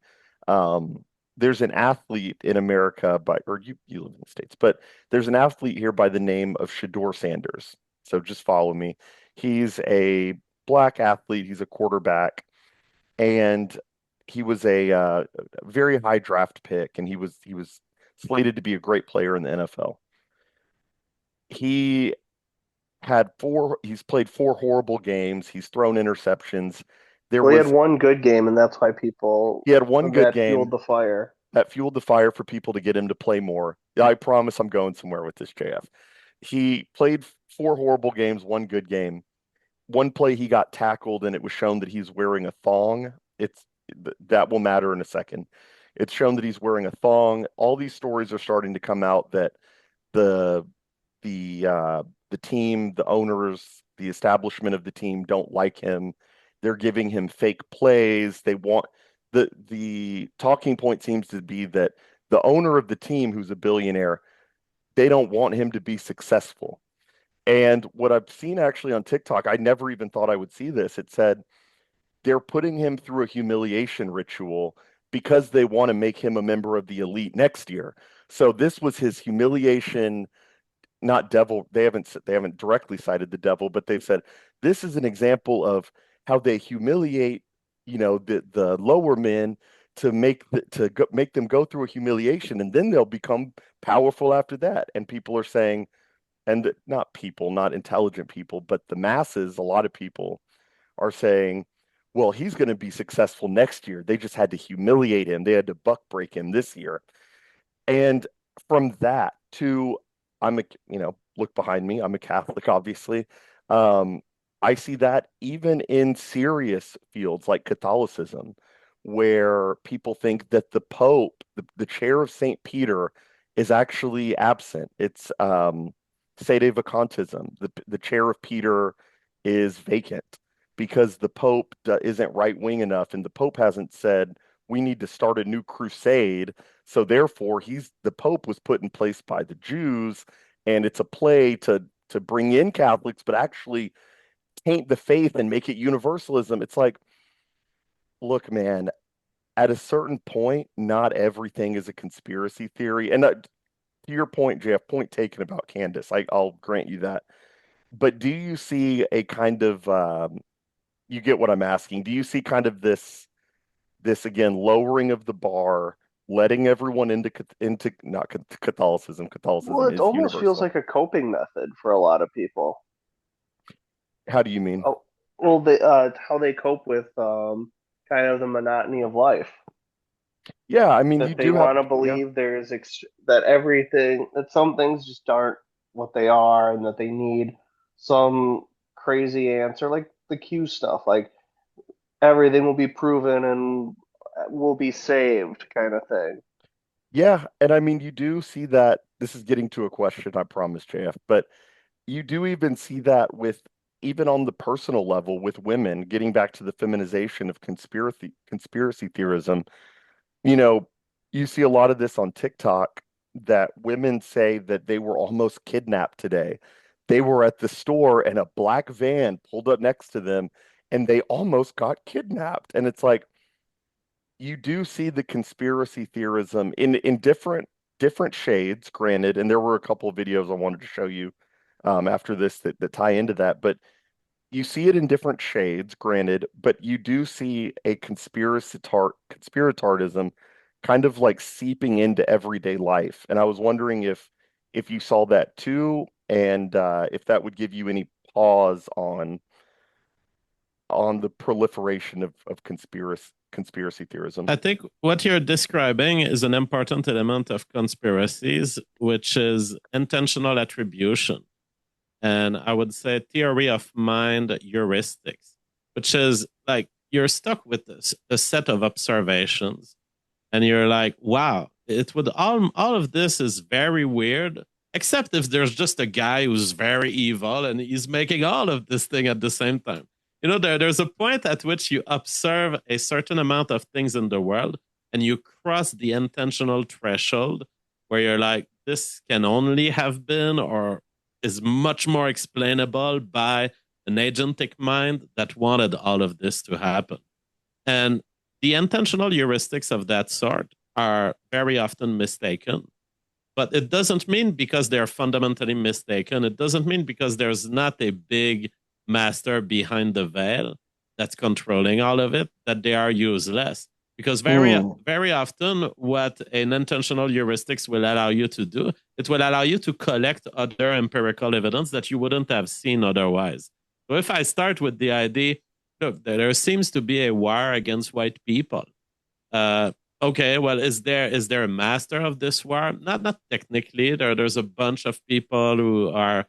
there's an athlete in America or you live in the States, but there's an athlete here by the name of Shedeur Sanders. So just follow me. He's a black athlete. He's a quarterback, and he was a very high draft pick, and he was slated to be a great player in the NFL. He he's played four horrible games. He's thrown interceptions. There Well, he had was one good game, and that's why people He had one good that fueled game the fire. that fueled the fire for people to get him to play more. I promise I'm going somewhere with this, JF. He played four horrible games, one good game. One play he got tackled and it was shown that he's wearing a thong. That will matter in a second. It's shown that he's wearing a thong. All these stories are starting to come out that the the team, the owners, the establishment of the team don't like him. They're giving him fake plays. They want the talking point seems to be that the owner of the team, who's a billionaire, they don't want him to be successful. And what I've seen actually on TikTok, I never even thought I would see this. It said they're putting him through a humiliation ritual because they want to make him a member of the elite next year. So this was his humiliation, not devil. They haven't directly cited the devil, but they've said this is an example of how they humiliate, the lower men to make them go through a humiliation, and then they'll become powerful after that. And people are saying, and not people, not intelligent people, but the masses, a lot of people are saying, well, he's going to be successful next year. They just had to humiliate him. They had to buck break him this year. And from that to, look behind me. I'm a Catholic, obviously. Um, I see that even in serious fields like Catholicism, where people think that the Pope, the chair of St. Peter, is actually absent. It's sede vacantism. The chair of Peter is vacant because the Pope isn't right wing enough, and the Pope hasn't said we need to start a new crusade. So therefore, the Pope was put in place by the Jews, and it's a play to bring in Catholics, but actually taint the faith and make it universalism. It's like, look, man, at a certain point, not everything is a conspiracy theory. And to your point, Jeff, point taken about Candace, I'll grant you that. But do you see a kind of you get what I'm asking? Do you see kind of this again lowering of the bar, letting everyone into not Catholicism? Well, Catholicism it is almost feels universal. like a coping method for a lot of people. How do you mean? Oh, well, how they cope with kind of the monotony of life. Yeah, I mean, you That they do have, want to yeah. believe that some things just aren't what they are, and that they need some crazy answer, like the Q stuff, like everything will be proven and will be saved, kind of thing. Yeah, and I mean, you do see that. This is getting to a question, I promise, JF, but you do even see that with even on the personal level with women, getting back to the feminization of conspiracy theorism. You know, you see a lot of this on TikTok that women say that they were almost kidnapped today. They were at the store and a black van pulled up next to them and they almost got kidnapped. And it's like, you do see the conspiracy theorism in different shades, granted, and there were a couple of videos I wanted to show you after this that tie into that, but you see it in different shades, granted, but you do see a conspiratardism kind of like seeping into everyday life. And I was wondering if you saw that too, and if that would give you any pause on the proliferation of conspiracy theorism. I think what you're describing is an important element of conspiracies, which is intentional attribution. And I would say theory of mind heuristics, which is like you're stuck with a set of observations and you're like, wow, it would all of this is very weird, except if there's just a guy who's very evil and he's making all of this thing at the same time. There's a point at which you observe a certain amount of things in the world and you cross the intentional threshold where you're like, this can only have been or is much more explainable by an agentic mind that wanted all of this to happen. And the intentional heuristics of that sort are very often mistaken. But it doesn't mean because they're fundamentally mistaken, it doesn't mean because there's not a big master behind the veil that's controlling all of it, that they are useless. Because Mm. very often, what an intentional heuristics will allow you to do, it will allow you to collect other empirical evidence that you wouldn't have seen otherwise. So if I start with the idea, look, there seems to be a war against white people. Uh, okay, well, is there a master of this war? Not technically. There's a bunch of people who are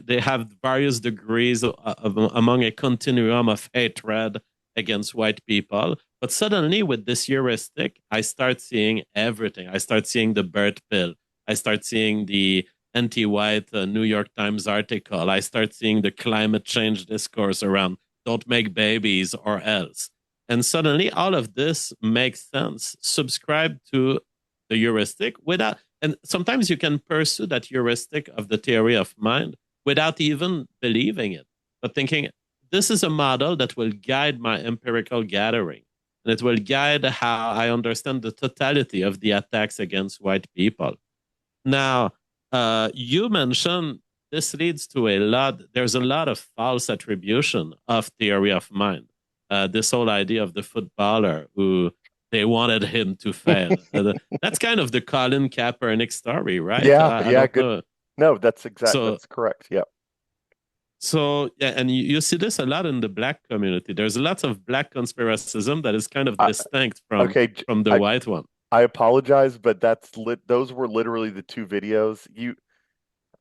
they have various degrees among a continuum of hatred against white people. But suddenly, with this heuristic, I start seeing everything. I start seeing the bird pill. I start seeing the anti-white New York Times article. I start seeing the climate change discourse around "don't make babies or else." And suddenly, all of this makes sense. Subscribe to the heuristic without, and sometimes you can pursue that heuristic of the theory of mind without even believing it, but thinking this is a model that will guide my empirical gathering, and it will guide how I understand the totality of the attacks against white people. Now, you mentioned this leads to there's a lot of false attribution of theory of mind. this whole idea of the footballer who they wanted him to fail. That's kind of the Colin Kaepernick story, right? Yeah, I yeah, don't good. know. No, So that's correct. Yeah. so yeah, and you see this a lot in the black community. There's lots of black conspiracism that is kind of I, distinct okay, from the white one. I apologize, but those were literally the two videos.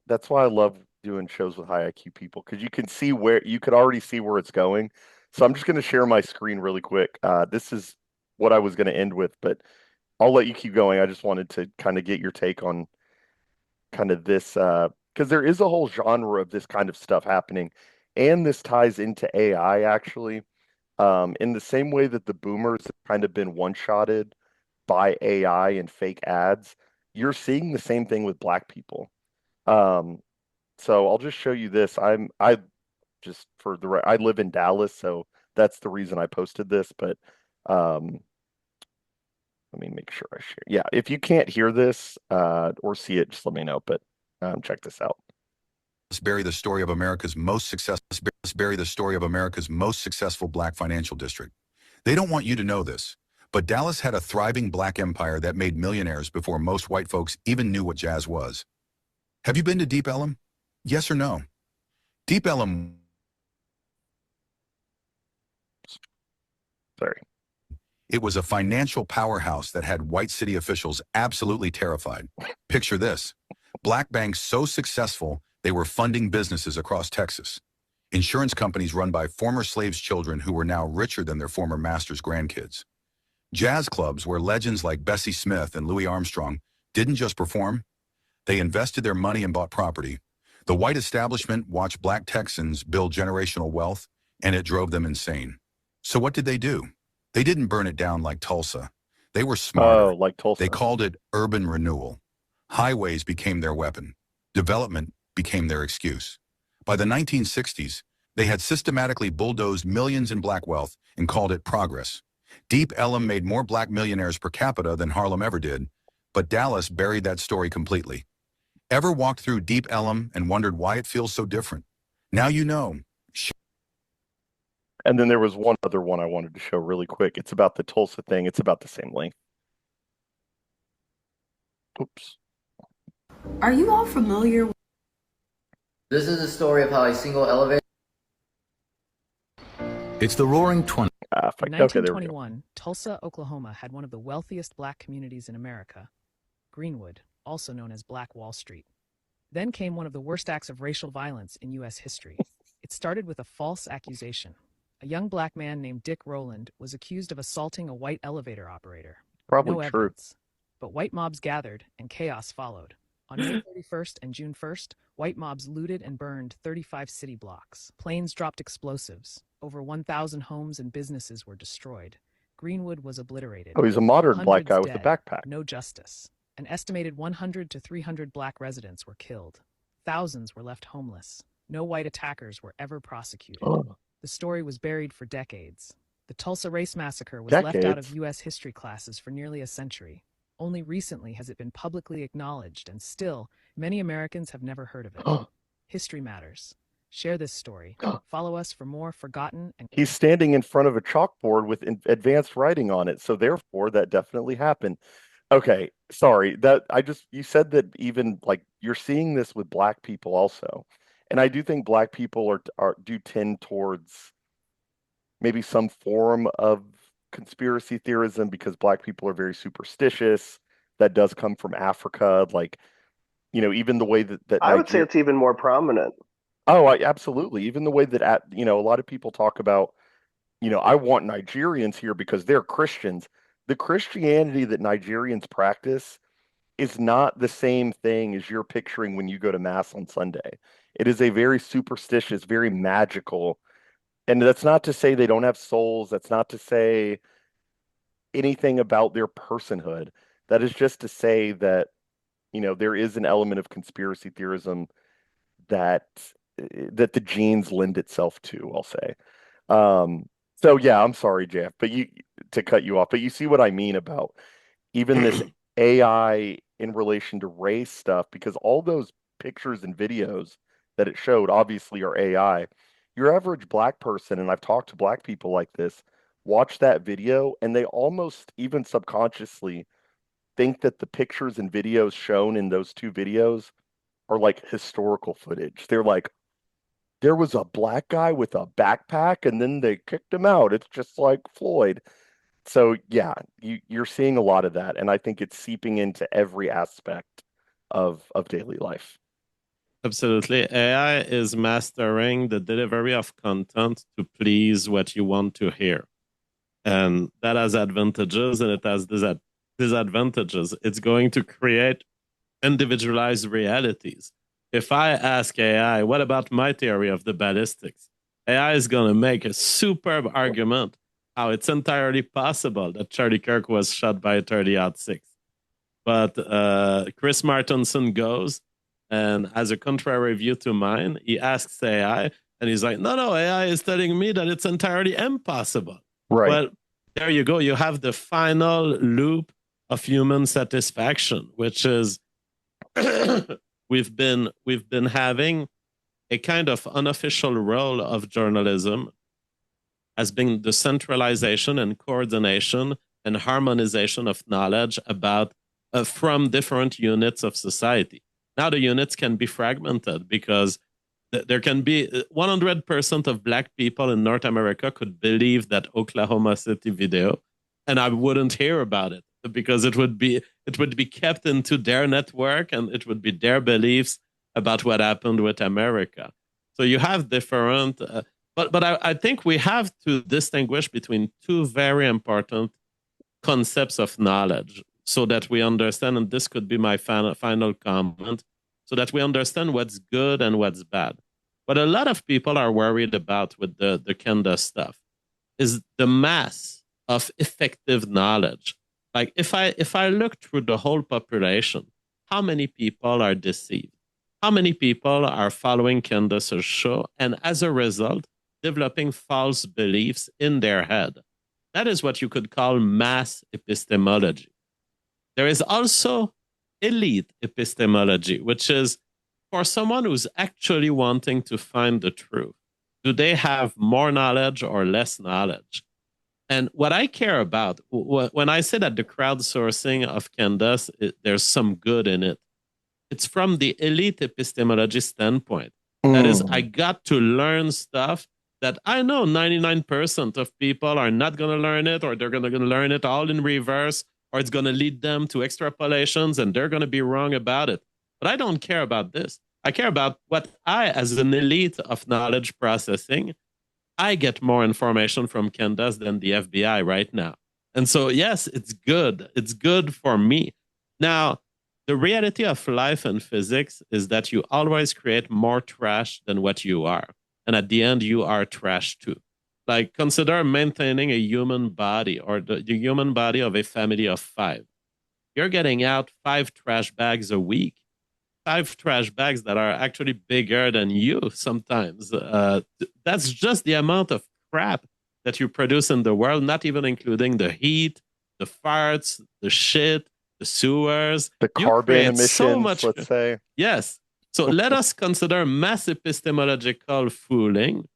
That's why I love doing shows with high IQ people because you could already see where it's going. So I'm just going to share my screen really quick. This is what I was going to end with, but I'll let you keep going. I just wanted to kind of get your take on kind of this because there is a whole genre of this kind of stuff happening, and this ties into AI actually. In the same way that the boomers have kind of been one-shotted by AI and fake ads, you're seeing the same thing with black people. Um, so I'll just show you this. I just for the I live in Dallas, so that's the reason I posted this. But um, let me make sure I share. Yeah, if you can't hear this or see it, just let me know. But check this out. Let's bury the story of America's most successful black financial district. They don't want you to know this, but Dallas had a thriving black empire that made millionaires before most white folks even knew what jazz was. Have you been to Deep Ellum? Yes or no? Deep Ellum. Sorry. It was a financial powerhouse that had white city officials absolutely terrified. Picture this. Black banks so successful, they were funding businesses across Texas. Insurance companies run by former slaves' children who were now richer than their former masters' grandkids. Jazz clubs where legends like Bessie Smith and Louis Armstrong didn't just perform, they invested their money and bought property. The white establishment watched black Texans build generational wealth, and it drove them insane. So what did they do? They didn't burn it down like Tulsa. They were smarter. Oh, like Tulsa. They called it urban renewal. Highways became their weapon. Development became their excuse. By the 1960s, they had systematically bulldozed millions in black wealth and called it progress. Deep Ellum made more black millionaires per capita than Harlem ever did, but Dallas buried that story completely. Ever walked through Deep Ellum and wondered why it feels so different? Now you know. And then there was one other one I wanted to show really quick. It's about the Tulsa thing. It's about the same length. Oops. Are you all familiar? This is the story of how a single elevator. It's the Roaring Twenties. In 1921, Tulsa, Oklahoma had one of the wealthiest black communities in America, Greenwood, also known as Black Wall Street. Then came one of the worst acts of racial violence in U.S. history. It started with a false accusation. A young black man named Dick Rowland was accused of assaulting a white elevator operator. Probably No true. evidence. But white mobs gathered, and chaos followed. On May 31st and June 1st, white mobs looted and burned 35 city blocks. Planes dropped explosives. Over 1,000 homes and businesses were destroyed. Greenwood was obliterated. Oh, he's a modern black Hundreds guy with a dead, backpack. no justice. An estimated 100 to 300 black residents were killed. Thousands were left homeless. No white attackers were ever prosecuted. Oh. The story was buried for decades. The Tulsa Race Massacre was left out of U.S. history classes for nearly a century. Only recently has it been publicly acknowledged, and still, many Americans have never heard of it. History matters. Share this story. Follow us for more forgotten and... He's standing in front of a chalkboard with advanced writing on it, so therefore that definitely happened. Okay, sorry. You said that even like you're seeing this with black people also. And I do think black people do tend towards maybe some form of conspiracy theorism because black people are very superstitious. That does come from Africa, like even the way that I would say it's even more prominent. Oh, absolutely. Even the way that a lot of people talk about, I want Nigerians here because they're Christians. The Christianity that Nigerians practice is not the same thing as you're picturing when you go to mass on Sunday. It is a very superstitious, very magical, and that's not to say they don't have souls. That's not to say anything about their personhood. That is just to say that, there is an element of conspiracy theorism that the genes lend itself to, I'll say. So yeah, I'm sorry, Jeff, but to cut you off, but you see what I mean about even this AI in relation to race stuff, because all those pictures and videos that it showed obviously are AI. your average black person, and I've talked to black people like this, watch that video and they almost even subconsciously think that the pictures and videos shown in those two videos are like historical footage. They're like, there was a black guy with a backpack and then they kicked him out. It's just like Floyd. So yeah, you're seeing a lot of that, and I think it's seeping into every aspect of daily life. Absolutely. AI is mastering the delivery of content to please what you want to hear. And that has advantages and it has disadvantages. It's going to create individualized realities. If I ask AI, what about my theory of the ballistics? AI is going to make a superb argument how it's entirely possible that Charlie Kirk was shot by a 30-06. But Chris Martenson goes and has a contrary view to mine. He asks AI, and he's like, no, AI is telling me that it's entirely impossible. Right. Well, there you go. You have the final loop of human satisfaction, which is we've been having a kind of unofficial role of journalism as being the centralization and coordination and harmonization of knowledge about from different units of society. Now the units can be fragmented because there can be 100% of black people in North America could believe that Oklahoma City video, and I wouldn't hear about it because it would be kept into their network and it would be their beliefs about what happened with America. So you have different, but I think we have to distinguish between two very important concepts of knowledge so that we understand, and this could be my final comment, so that we understand what's good and what's bad. What a lot of people are worried about with the Candace stuff is the mass of effective knowledge. Like if I look through the whole population, how many people are deceived? How many people are following Candace's show and as a result, developing false beliefs in their head? That is what you could call mass epistemology. There is also elite epistemology, which is for someone who's actually wanting to find the truth. Do they have more knowledge or less knowledge? And what I care about, when I say that the crowdsourcing of Candace, there's some good in it, it's from the elite epistemology standpoint. That is, I got to learn stuff that I know 99% of people are not going to learn it, or they're going to learn it all in reverse, or it's going to lead them to extrapolations and they're going to be wrong about it. But I don't care about this. I care about what I, as an elite of knowledge processing, I get more information from Candace than the FBI right now. And so, yes, it's good. It's good for me. Now, the reality of life and physics is that you always create more trash than what you are. And at the end, you are trash too. Like, consider maintaining a human body or the human body of a family of 5. You're getting out 5 trash bags a week. 5 trash bags that are actually bigger than you sometimes. That's just the amount of crap that you produce in the world, not even including the heat, the farts, the shit, the sewers. The carbon emissions, so much, let's say. Yes. So let us consider mass epistemological fooling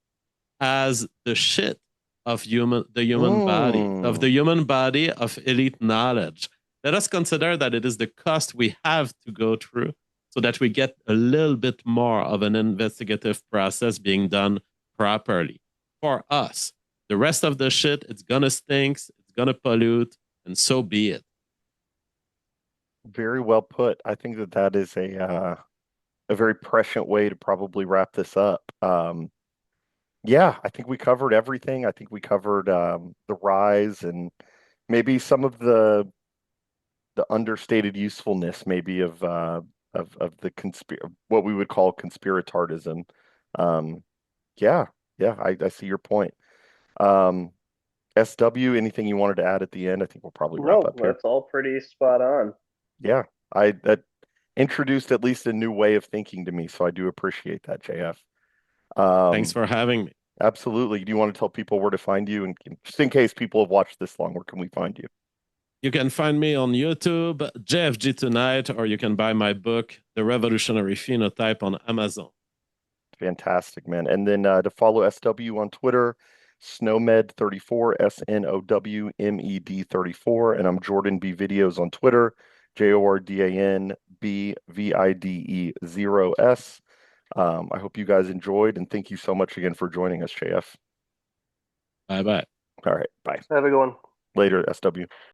as the shit of the human body of elite knowledge. Let us consider that it is the cost we have to go through so that we get a little bit more of an investigative process being done properly for us. The rest of the shit, it's gonna stink, it's gonna pollute, and so be it. Very well put. I think that is a very prescient way to probably wrap this up. Yeah, I think we covered everything. I think we covered the rise and maybe some of the understated usefulness, maybe of the what we would call conspiratardism. Yeah, I see your point. SW, anything you wanted to add at the end? I think we'll probably wrap up here. That's all pretty spot on. Yeah, that introduced at least a new way of thinking to me, so I do appreciate that, JF. Thanks for having me. Absolutely. Do you want to tell people where to find you? And just in case people have watched this long, where can we find you? You can find me on YouTube, JFG Tonight, or you can buy my book, The Revolutionary Phenotype, on Amazon. Fantastic, man. And then to follow SW on Twitter, Snowmed34, SNOWMED34. And I'm Jordan B Videos on Twitter, JORDANBVIDE0S. I hope you guys enjoyed, and thank you so much again for joining us, JF. Bye bye. All right, bye. Have a good one. Later, SW.